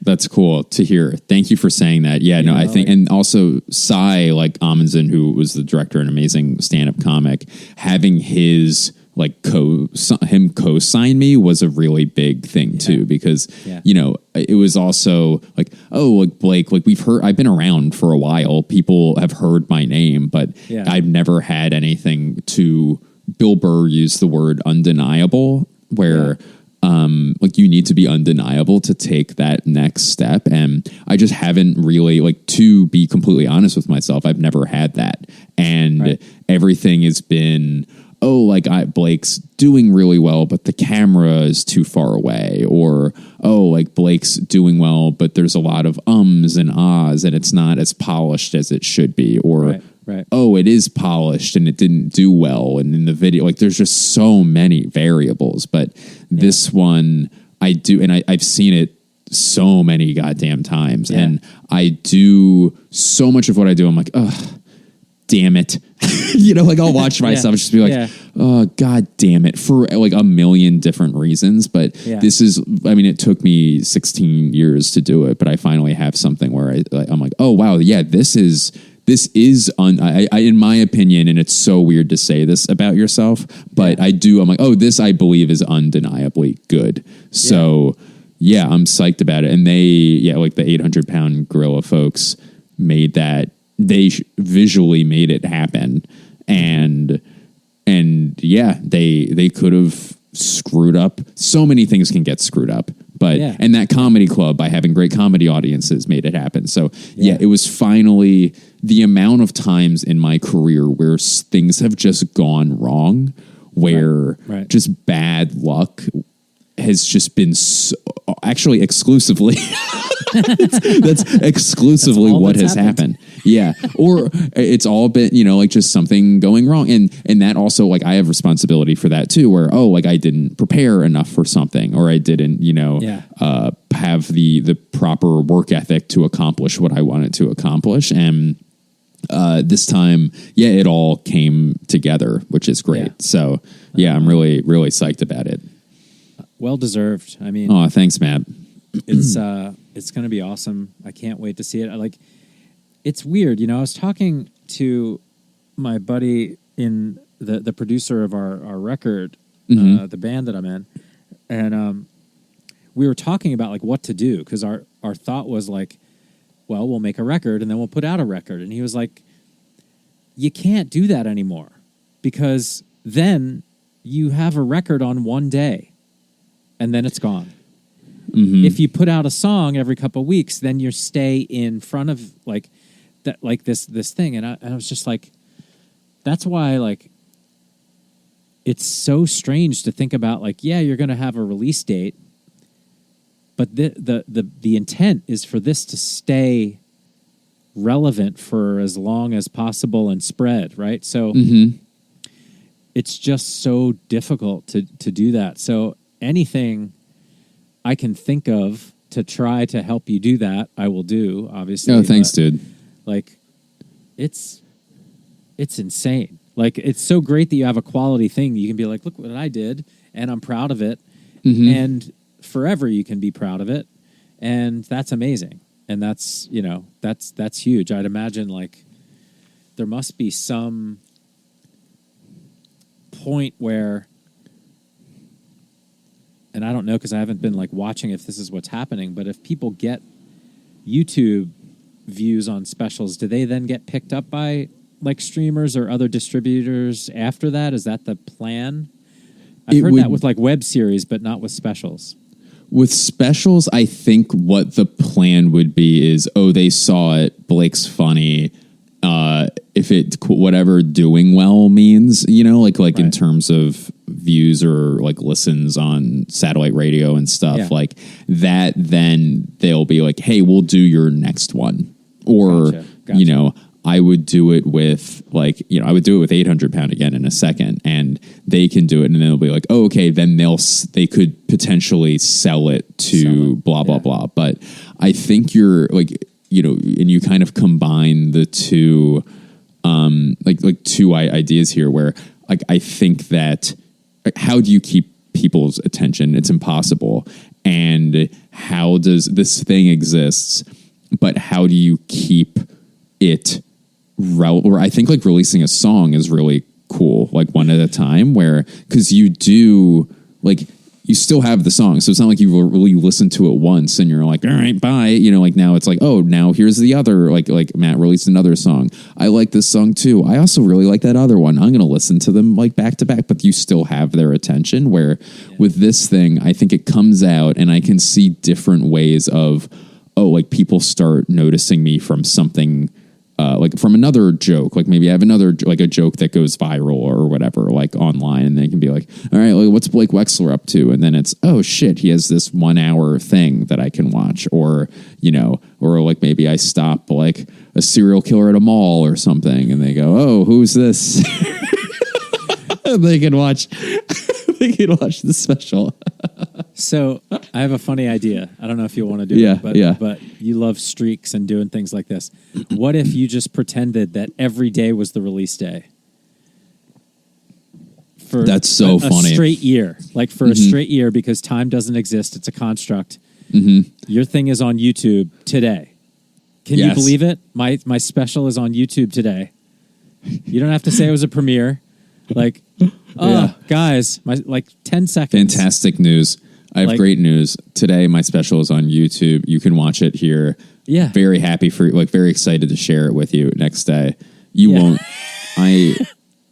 that's cool to hear. Thank you for saying that. Yeah, no, I think, and also Cy, like Amundsen, who was the director, an amazing stand-up comic, having his like co-sign me was a really big thing too, because you know, it was also like, oh, like Blake, like I've been around for a while. People have heard my name, but I've never had anything to. Bill Burr used the word undeniable, where. Like you need to be undeniable to take that next step. And I just haven't really, like, to be completely honest with myself, I've never had that. And everything has been, Blake's doing really well, but the camera is too far away. Or, Blake's doing well, but there's a lot of ums and ahs and it's not as polished as it should be. Or, it is polished and it didn't do well. And in the video, like there's just so many variables, but this one I do, and I've seen it so many goddamn times, and I do so much of what I do. I'm like, oh, damn it. You know, like I'll watch myself just be like, oh, God damn it, for like a million different reasons. But this is, I mean, it took me 16 years to do it, but I finally have something where I'm like, oh, wow, this is in my opinion, and it's so weird to say this about yourself, but I'm like, oh, this I believe is undeniably good. So I'm psyched about it. And they, like the 800 Pound Gorilla folks made that, they visually made it happen. And they could have screwed up. So many things can get screwed up. But and that comedy club, by having great comedy audiences, made it happen. So it was finally the amount of times in my career where things have just gone wrong, where just bad luck has just been actually exclusively. that's exclusively what has happened. Yeah. Or it's all been, you know, like just something going wrong. And that also, like, I have responsibility for that too, where, like I didn't prepare enough for something, or I didn't, have the proper work ethic to accomplish what I wanted to accomplish. And this time, it all came together, which is great. So I'm really, really psyched about it. Well deserved. I mean, oh, thanks, Matt. It's going to be awesome. I can't wait to see it. It's weird, you know. I was talking to my buddy in the producer of our record, the band that I'm in, and we were talking about like what to do, because our thought was like, well, we'll make a record and then we'll put out a record. And he was like, you can't do that anymore, because then you have a record on one day and then it's gone. If you put out a song every couple of weeks, then you stay in front of like that, like this thing. And I was just like, that's why, like, it's so strange to think about, like, you're going to have a release date, but the intent is for this to stay relevant for as long as possible and spread, right? So it's just so difficult to do that. So anything I can think of to try to help you do that, I will do, obviously. Oh, thanks, dude. Like, it's insane. Like, it's so great that you have a quality thing. You can be like, look what I did, and I'm proud of it. Mm-hmm. And forever you can be proud of it. And that's amazing. And that's, you know, that's huge. I'd imagine, like, there must be some point where, and I don't know because I haven't been, like, watching if this is what's happening, but if people get YouTube views on specials, do they then get picked up by, like, streamers or other distributors after that? Is that the plan? I've heard that with, like, web series, but not with specials. With specials, I think what the plan would be is, oh, they saw it, Blake's funny. If it, whatever doing well means, you know, like right. In terms of views or like listens on satellite radio and stuff like that, then they'll be like, hey, we'll do your next one. Or, gotcha. You know, I would do it with like, you know, I would do it with 800 Pound again in a second, and they can do it. And then they'll be like, oh, okay, then they could potentially sell it to blah, blah, blah. But I think you're like, you know, and you kind of combine the two, like two ideas here where like, I think that like, how do you keep people's attention? It's impossible. And how does this thing exists, but how do you keep it or I think like releasing a song is really cool, like one at a time, where because you do like you still have the song, so it's not like you really listen to it once and you're like, all right, bye, you know, like now it's like, oh, now here's the other, like Matt released another song, I like this song too, I also really like that other one, I'm gonna listen to them like back to back, but you still have their attention. Where with this thing, I think it comes out and I can see different ways of, oh, like people start noticing me from something. Like from another joke, like maybe I have another, like a joke that goes viral or whatever, like online, and they can be like, all right, like, what's Blake Wexler up to? And then it's, oh shit, he has this 1 hour thing that I can watch, or, you know, or like maybe I stop like a serial killer at a mall or something and they go, oh, who's this? They can watch the special. So I have a funny idea. I don't know if you'll want to do it, but you love streaks and doing things like this. What if you just pretended that every day was the release day? For That's so funny. A straight year. Like for a straight year, because time doesn't exist. It's a construct. Your thing is on YouTube today. Can you believe it? My special is on YouTube today. You don't have to say it was a premiere. Like, guys, my like 10 seconds. Fantastic news. I have great news. Today, my special is on YouTube. You can watch it here. Yeah. Very happy very excited to share it with you next day. You won't. I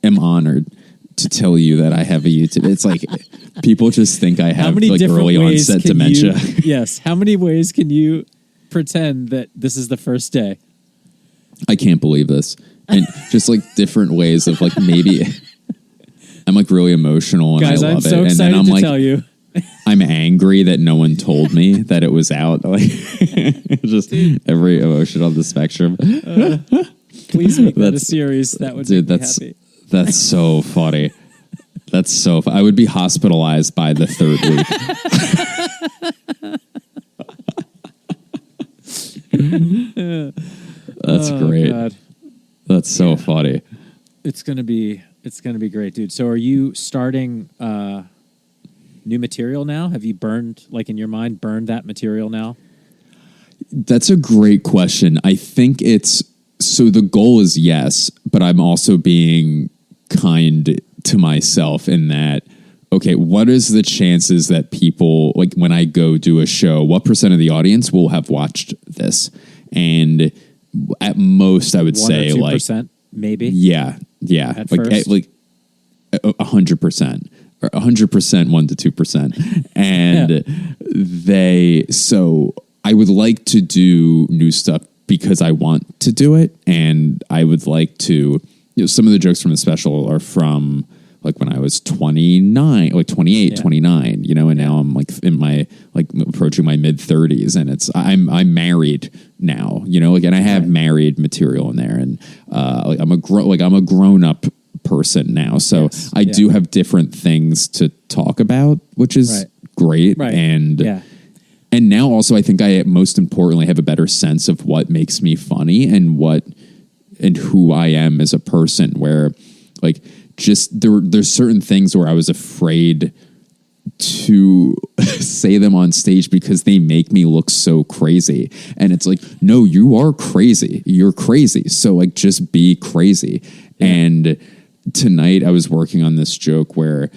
am honored to tell you that I have a YouTube. It's like people just think I have like early onset dementia. Yes. How many ways can you pretend that this is the first day? I can't believe this. And just like different ways of like maybe I'm like really emotional and guys, I love I'm so it. And excited then I'm like, tell you. I'm angry that no one told me that it was out. Like just every emotion on the spectrum. Please make that a series. That would make me happy. That's so funny. That's so I would be hospitalized by the third week. That's great. God. That's so funny. It's gonna be great, dude. So are you starting new material now? Have you burned, like in your mind, burned that material now? That's a great question. I think so the goal is yes, but I'm also being kind to myself in that, okay, what is the chances that people, like when I go do a show, what % of the audience will have watched this? And at most I would say 1% or 2%, maybe. Yeah. At first? Like 100%. Or 100%, 1 to 2%. And so I would like to do new stuff because I want to do it. And I would like to, you know, some of the jokes from the special are from like when I was 29, like 28, 29, you know, and now I'm like in my, like approaching my mid 30s, and I'm married now, you know, like, and I have married material in there, and like I'm a grown up person now. So I do have different things to talk about, which is great. Right. And yeah. and now also I think I most importantly have a better sense of what makes me funny and who I am as a person, where like just there's certain things where I was afraid to say them on stage because they make me look so crazy. And it's like, no, you are crazy. You're crazy. So like, just be crazy. Yeah. And tonight I was working on this joke where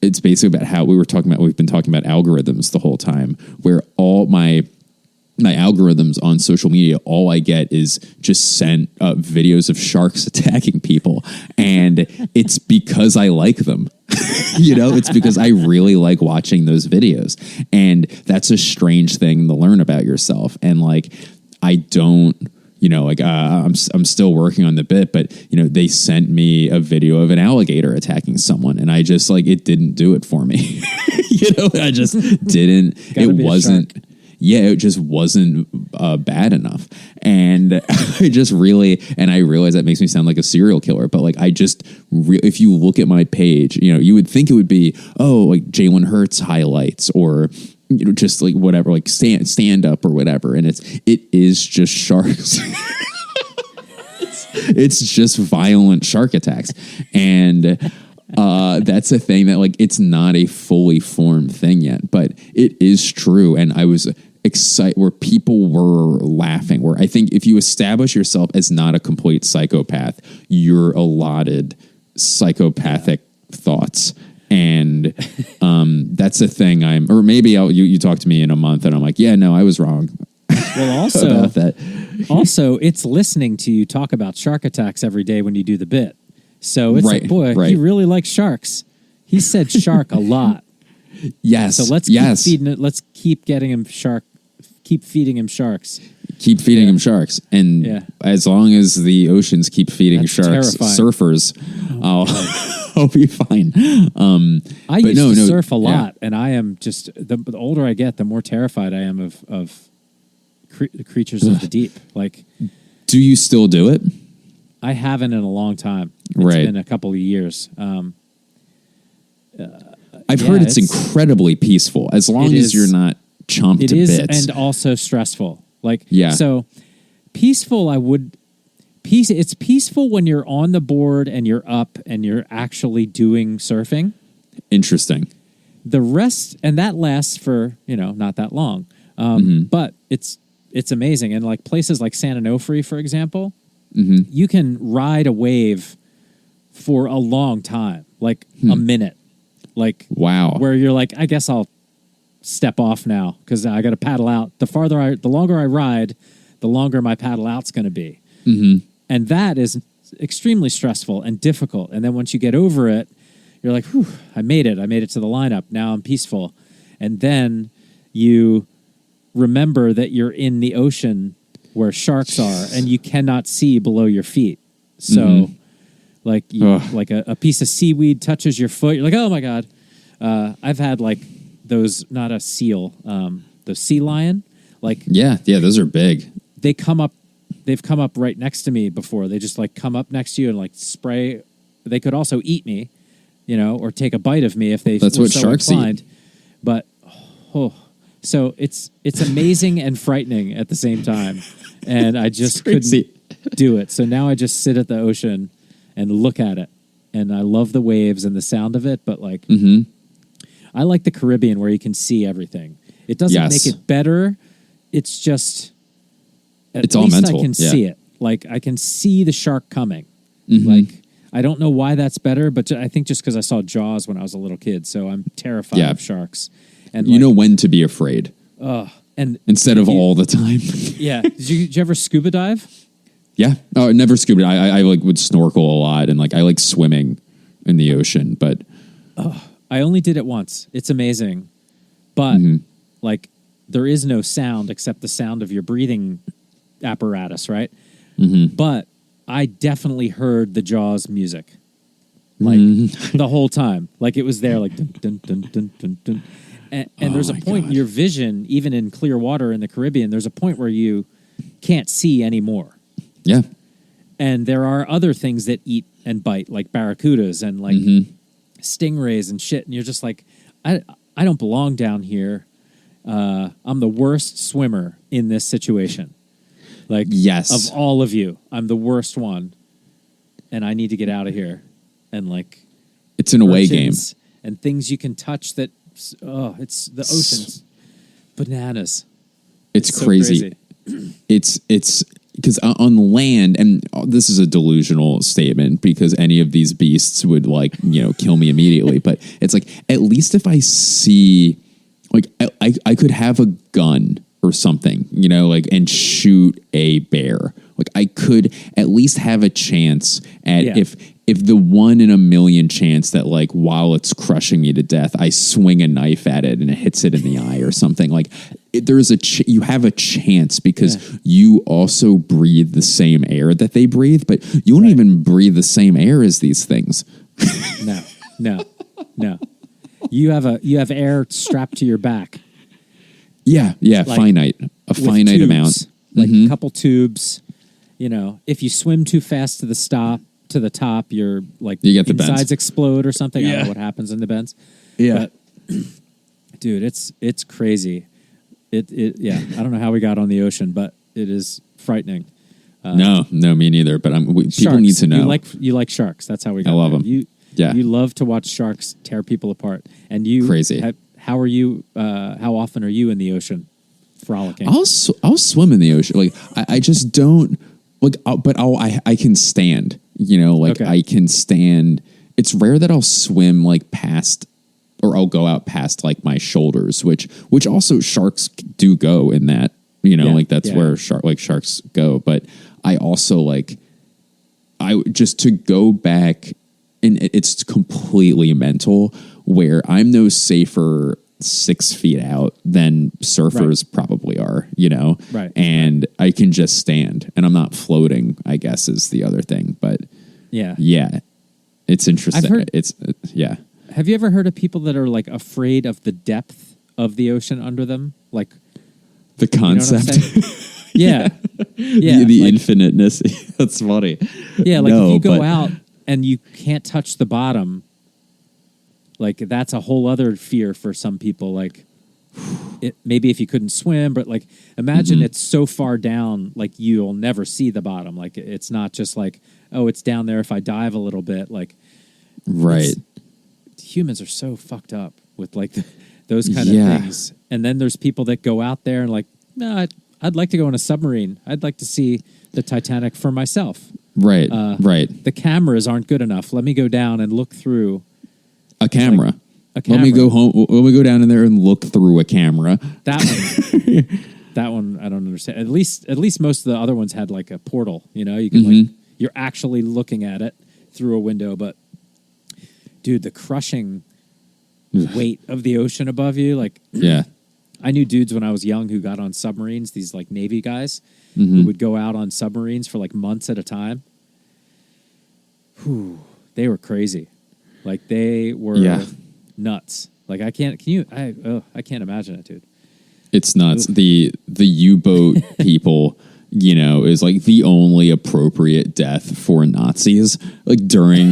it's basically about how we've been talking about algorithms the whole time, where all my algorithms on social media, all I get is just sent videos of sharks attacking people. And it's because I like them. It's because I really like watching those videos. And that's a strange thing to learn about yourself. And like, I don't, I'm still working on the bit, but they sent me a video of an alligator attacking someone, and I just like, it didn't do it for me. I just didn't. It wasn't. Yeah, it just wasn't bad enough. And I realize that makes me sound like a serial killer, but like, if you look at my page, you would think it would be, like Jalen Hurts highlights or, just like whatever, like stand up or whatever. And it is just sharks. it's just violent shark attacks. And that's a thing that like, it's not a fully formed thing yet, but it is true. And I was excited where people were laughing, where I think if you establish yourself as not a complete psychopath, you're allotted psychopathic thoughts. And that's a thing or maybe you talk to me in a month and I'm like, yeah, no, I was wrong. Well, also, about that. Also, it's listening to you talk about shark attacks every day when you do the bit. So it's like, boy, he really likes sharks. He said shark a lot. Yes. So let's keep feeding it. Let's keep getting him keep feeding him sharks. Keep feeding him sharks. And as long as the oceans keep feeding sharks, surfers, I'll be fine. I used to surf a lot, and I am just, the older I get, the more terrified I am of creatures of the deep. Like, do you still do it? I haven't in a long time. It's been a couple of years. I've heard it's incredibly peaceful as long as you're not chomped to bits. And also stressful. Like, so peaceful, it's peaceful when you're on the board and you're up and you're actually doing surfing. Interesting. The rest, and that lasts for, not that long. But it's amazing. And like places like San Onofre, for example, you can ride a wave for a long time, like a minute. Like, wow, where you're like, I guess I'll step off now because I got to paddle out. The longer I ride, the longer my paddle out's going to be. And that is extremely stressful and difficult. And then once you get over it, you're like, whew, I made it. I made it to the lineup. Now I'm peaceful. And then you remember that you're in the ocean where sharks are and you cannot see below your feet. So like a piece of seaweed touches your foot. You're like, oh my God. I've had like those, not a seal, the sea lion. Like, yeah, those are big. They've come up right next to me before. They just like come up next to you and like spray. They could also eat me, or take a bite of me if they That's were what so sharks inclined. eat. But, so it's amazing and frightening at the same time. And I just couldn't do it. So now I just sit at the ocean and look at it. And I love the waves and the sound of it. But like, I like the Caribbean where you can see everything. It doesn't make it better. It's just, it's all mental. I can see it. Like I can see the shark coming. Like, I don't know why that's better, but I think just because I saw Jaws when I was a little kid. So I'm terrified of sharks. And you know when to be afraid. And instead of all the time. Yeah. Did you ever scuba dive? Yeah. Oh, I never scuba. I like would snorkel a lot and like I like swimming in the ocean, but I only did it once. It's amazing. But like there is no sound except the sound of your breathing apparatus, right? But I definitely heard the Jaws music. Like the whole time. Like it was there like dun dun dun dun dun dun. And there's a point in your vision, even in clear water in the Caribbean, there's a point where you can't see anymore. Yeah. And there are other things that eat and bite, like barracudas and like stingrays and shit. And you're just like, I don't belong down here. I'm the worst swimmer in this situation. Like, yes, of all of you, I'm the worst one, and I need to get out of here. And like, it's an away game and things you can touch that. Oh, it's the ocean's bananas. It's so crazy. It's because on land, and this is a delusional statement because any of these beasts would like, kill me immediately. But it's like, at least if I see, like, I could have a gun or something, like, and shoot a bear. Like, I could at least have a chance at if the 1 in a million chance that, like, while it's crushing me to death, I swing a knife at it and it hits it in the eye or something. Like, there's you have a chance because you also breathe the same air that they breathe, but you don't even breathe the same air as these things. No. You have air strapped to your back. Yeah, like, finite tubes, amount, like a couple tubes. If you swim too fast to the top, you're like, you get the insides bends. Explode or something. I don't know what happens in the bends. Yeah, but, dude, it's crazy. I don't know how we got on the ocean, but it is frightening. No, me neither. But people need to know. You like sharks. That's how we got. I love them. You love to watch sharks tear people apart. And you crazy. How are you? How often are you in the ocean frolicking? I'll swim in the ocean. Like, I just don't like. I can stand. I can stand. It's rare that I'll swim like past, or I'll go out past like my shoulders, which also sharks do go in that. That's where sharks go. But I also just to go back, and it's completely mental, where I'm no safer 6 feet out than surfers probably are, Right. And I can just stand, and I'm not floating, I guess, is the other thing. But yeah, it's interesting. Have you ever heard of people that are like afraid of the depth of the ocean under them? Like the concept. The infiniteness. That's funny. Yeah, like if you go out and you can't touch the bottom, like that's a whole other fear for some people. Like, maybe if you couldn't swim, but like imagine it's so far down, like you'll never see the bottom. Like it's not just like, oh, it's down there if I dive a little bit. Like, right. Humans are so fucked up with like those kind of things. And then there's people that go out there and like, no, I'd like to go in a submarine. I'd like to see the Titanic for myself. Right. The cameras aren't good enough. Let me go down and look through a camera. A camera. Let me go home. Let me go down in there and look through a camera. That one I don't understand. At least most of the other ones had like a portal. You can you're actually looking at it through a window. But dude, the crushing weight of the ocean above you, like I knew dudes when I was young who got on submarines. These like Navy guys who would go out on submarines for like months at a time. Whew, they were crazy. Like they were nuts. Like I can't imagine it, dude. It's nuts. Oof. The U-boat people, is like the only appropriate death for Nazis, like during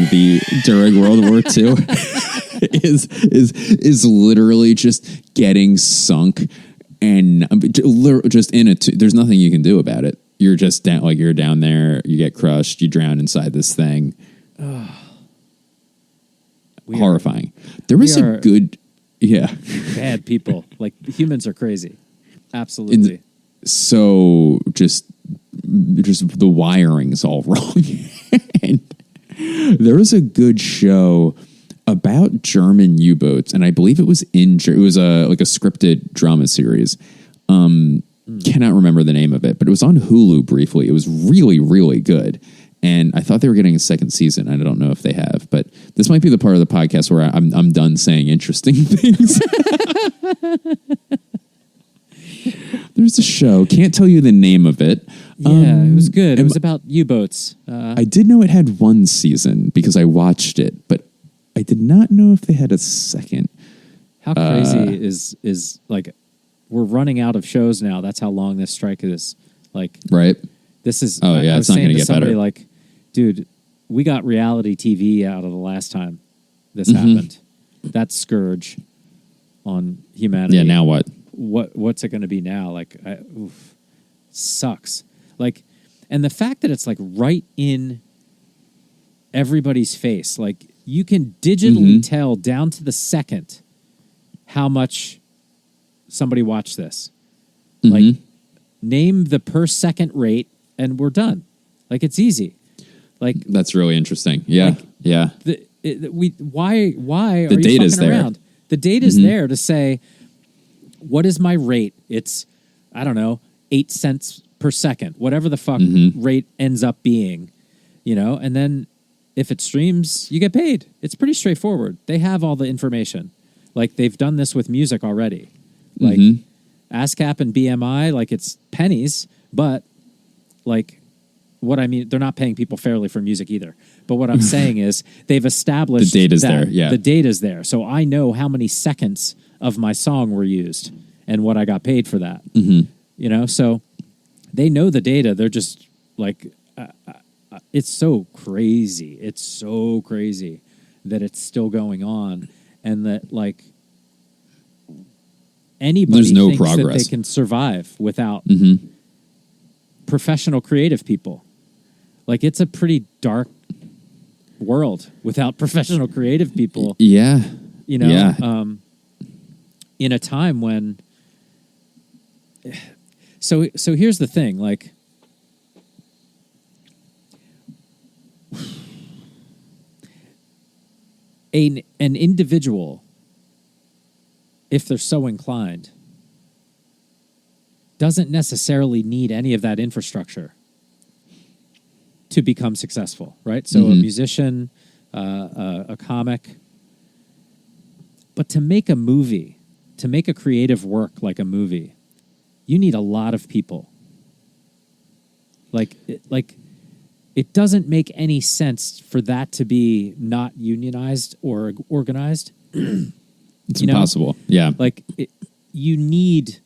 World War II, is literally just getting sunk and just in it. There's nothing you can do about it. You're just down, like you're down there. You get crushed. You drown inside this thing. Horrifying. There was a good, bad people. Like humans are crazy. Absolutely. So just the wiring's all wrong. And there was a good show about German U-boats, and I believe it was it was a scripted drama series. Cannot remember the name of it, but it was on Hulu briefly. It was really, really good. And I thought they were getting a second season. I don't know if they have, but this might be the part of the podcast where I'm done saying interesting things. There's a show. Can't tell you the name of it. Yeah, it was good. It was about U-boats. I did know it had one season because I watched it, but I did not know if they had a second. How crazy is like we're running out of shows now. That's how long this strike is. Like, right. This is. It's not going to get better. Like, dude, we got reality TV out of the last time this happened. That scourge. on humanity. Yeah, now what? What's it going to be now? Like, sucks. Like, and the fact that it's like right in everybody's face, like you can digitally tell down to the second how much somebody watched this. Like, name the per second rate, and we're done. Like, it's easy. Like, that's really interesting. Yeah, yeah. Why are the you data's fucking there. around? The data's there to say, what is my rate? It's, I don't know, 8 cents per second, whatever the fuck rate ends up being, you know? And then if it streams, you get paid. It's pretty straightforward. They have all the information. Like, they've done this with music already. Like, ASCAP and BMI, like, it's pennies, but, like, what I mean, they're not paying people fairly for music either. But what I'm saying is they've established the data's there. Yeah, the data's there. So I know how many seconds of my song were used and what I got paid for that. You know, so they know the data. They're just like, it's so crazy. It's so crazy that it's still going on, and that like anybody there's no thinks progress. that they can survive without professional creative people. Like, it's a pretty dark world without professional creative people. Yeah. You know, in a time when, so here's the thing, like, an individual, if they're so inclined, doesn't necessarily need any of that infrastructure to become successful, right? So a musician, a comic. But to make a movie, to make a creative work like a movie, you need a lot of people. Like it doesn't make any sense for that to be not unionized or organized. It's impossible. Yeah. Like, you need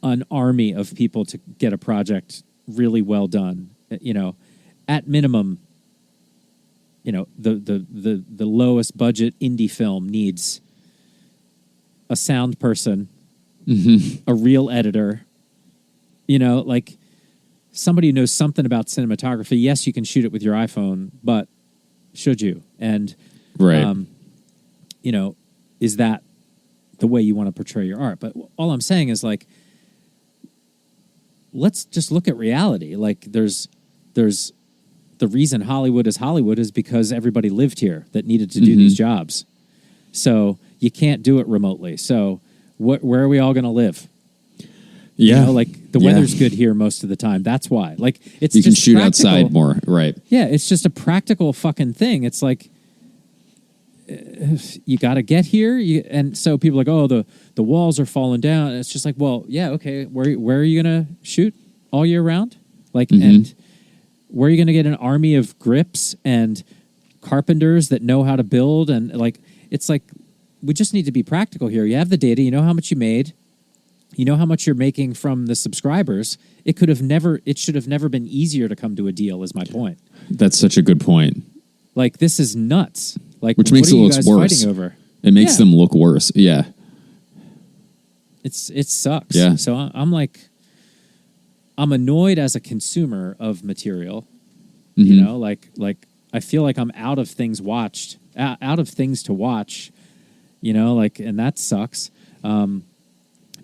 an army of people to get a project really well done. You know, at minimum, you know, the lowest budget indie film needs a sound person, a real editor, you know, like somebody who knows something about cinematography. Yes, you can shoot it with your iPhone, but should you? And, you know, is that the way you want to portray your art? But all I'm saying is, like, let's just look at reality. Like, there's the reason Hollywood is because everybody lived here that needed to do these jobs. So you can't do it remotely. So where are we all going to live? Yeah. You know, like, the weather's good here most of the time. That's why. Like, it's you can just shoot practical. outside more, right? Yeah, it's just a practical fucking thing. It's like, you got to get here, and so people are like, oh, the walls are falling down. And it's just like, well, yeah, okay. Where are you gonna shoot all year round? Like, and where are you gonna get an army of grips and carpenters that know how to build? And like, it's like, we just need to be practical here. You have the data. You know how much you made. You know how much you're making from the subscribers. It should have never been easier to come to a deal, is my point. That's such a good point. Like, this is nuts. Like, which makes it look worse. Over? It makes them look worse. Yeah. It sucks. Yeah. So I'm like, I'm annoyed as a consumer of material. You know, like I feel like I'm out of things out of things to watch, you know, like, and that sucks.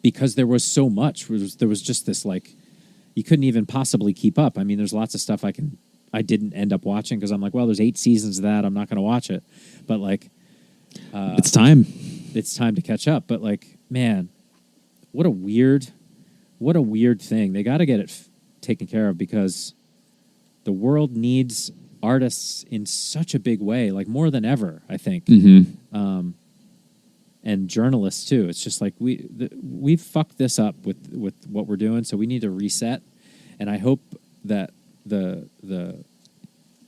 Because there was so much. There was just this, like, you couldn't even possibly keep up. I mean, there's lots of stuff I didn't end up watching because I'm like, well, there's 8 seasons of that. I'm not going to watch it. But, like, it's time. It's time to catch up. But, like, man, what a weird thing. They got to get it taken care of, because the world needs artists in such a big way, like, more than ever, I think. And journalists too. It's just like, we've fucked this up with what we're doing, so we need to reset. And I hope that the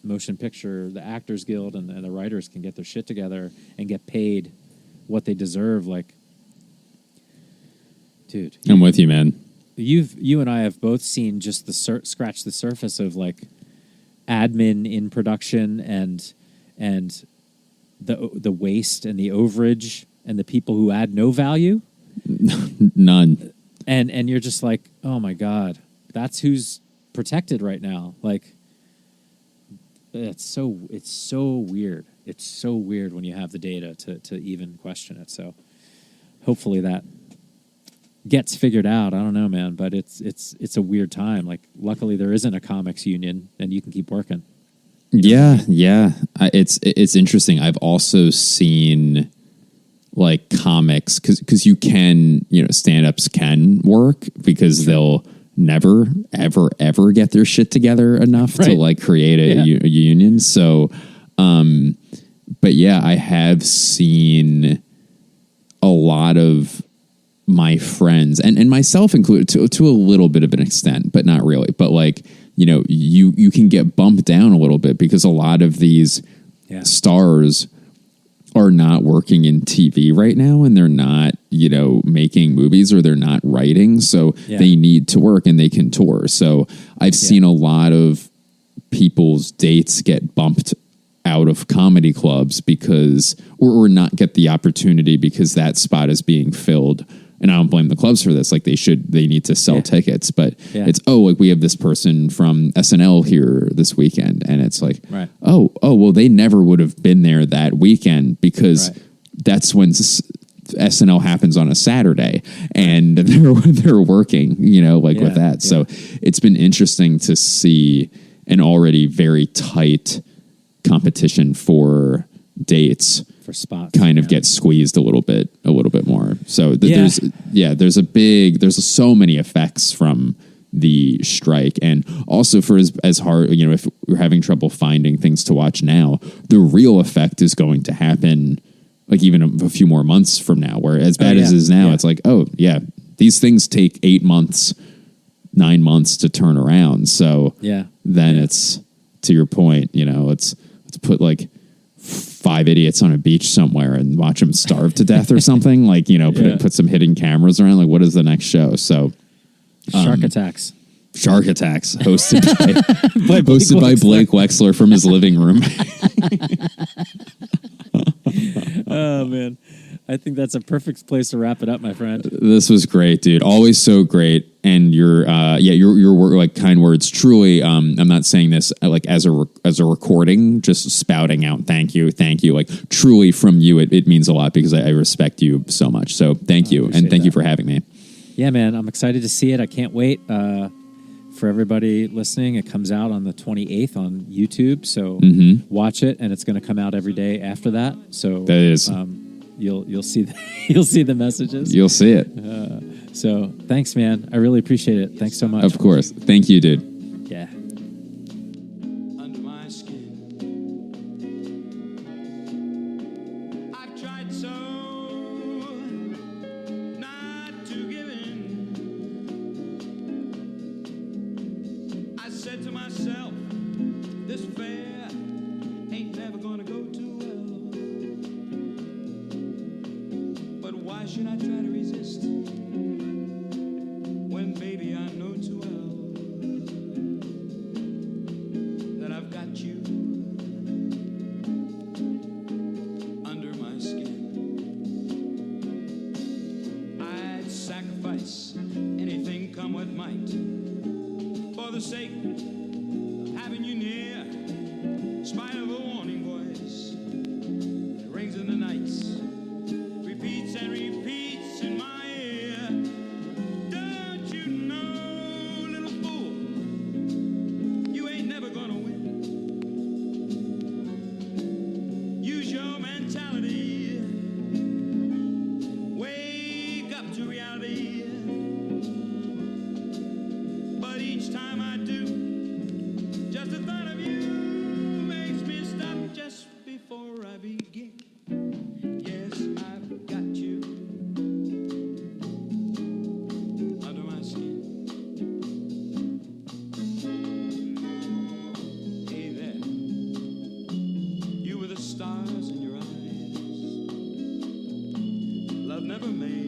motion picture, the Actors Guild, and the writers can get their shit together and get paid what they deserve. Like, dude, I'm with you, man. You and I have both seen just scratch the surface of, like, admin in production and the waste and the overage and the people who add no value, None. and you're just like, oh my God, that's who's protected right now. Like, it's so weird. It's so weird when you have the data to even question it. So hopefully that gets figured out. I don't know, man, but it's a weird time. Like, luckily there isn't a comics union, and you can keep working. Yeah. It's interesting. I've also seen like comics because you can, stand-ups can work because they'll never ever get their shit together enough to like create a union. So, but yeah, I have seen a lot of my friends and myself included to a little bit of an extent, but not really. But like, you can get bumped down a little bit because a lot of these stars are not working in TV right now, and they're not, making movies, or they're not writing. So they need to work, and they can tour. So I've seen a lot of people's dates get bumped out of comedy clubs because, or not get the opportunity because that spot is being filled. And I don't blame the clubs for this. Like, they need to sell tickets, but it's, like, we have this person from SNL here this weekend. And it's like, well, they never would have been there that weekend because that's when SNL happens on a Saturday, and they're working, with that. So it's been interesting to see an already very tight competition for dates, for spots, kind of get squeezed a little bit more. So there's so many effects from the strike, and also for as hard, if we're having trouble finding things to watch now, the real effect is going to happen like even a few more months from now, where as bad as it is now, it's like, these things take 8 months, 9 months to turn around. So then it's, to your point, let's put like 5 idiots on a beach somewhere and watch them starve to death or something. Like, put some hidden cameras around. Like, what is the next show? So Shark Attacks, hosted by Blake Wexler from his living room. Oh man, I think that's a perfect place to wrap it up, my friend. This was great, dude. Always so great. And your like kind words. Truly, I'm not saying this like as a recording, just spouting out thank you. Like, truly from you, it means a lot because I respect you so much. So thank you, and thank you for having me. Yeah, man, I'm excited to see it. I can't wait. For everybody listening, it comes out on the 28th on YouTube. So watch it, and it's going to come out every day after that. So that is. You'll see you'll see the messages. You'll see it. So thanks, man. I really appreciate it. Thanks so much. Of course. Thank you, dude. Yeah. Under my skin, I've tried so not to give in. I said to myself, this affair ain't never gonna go too well. But why should I try to resist when, baby, I know too well that I've got you under my skin. I'd sacrifice anything, come what might, for the sake of having you near, in spite of a warning voice that rings in the nights, repeats and repeats in my ear. Don't you know, little fool, you ain't never gonna win. Use your mentality, wake up to reality. But each time I do, just the thought of you makes me stop just before I begin. Yes, I've got you under my skin. Hey there, you with the stars in your eyes. Love never made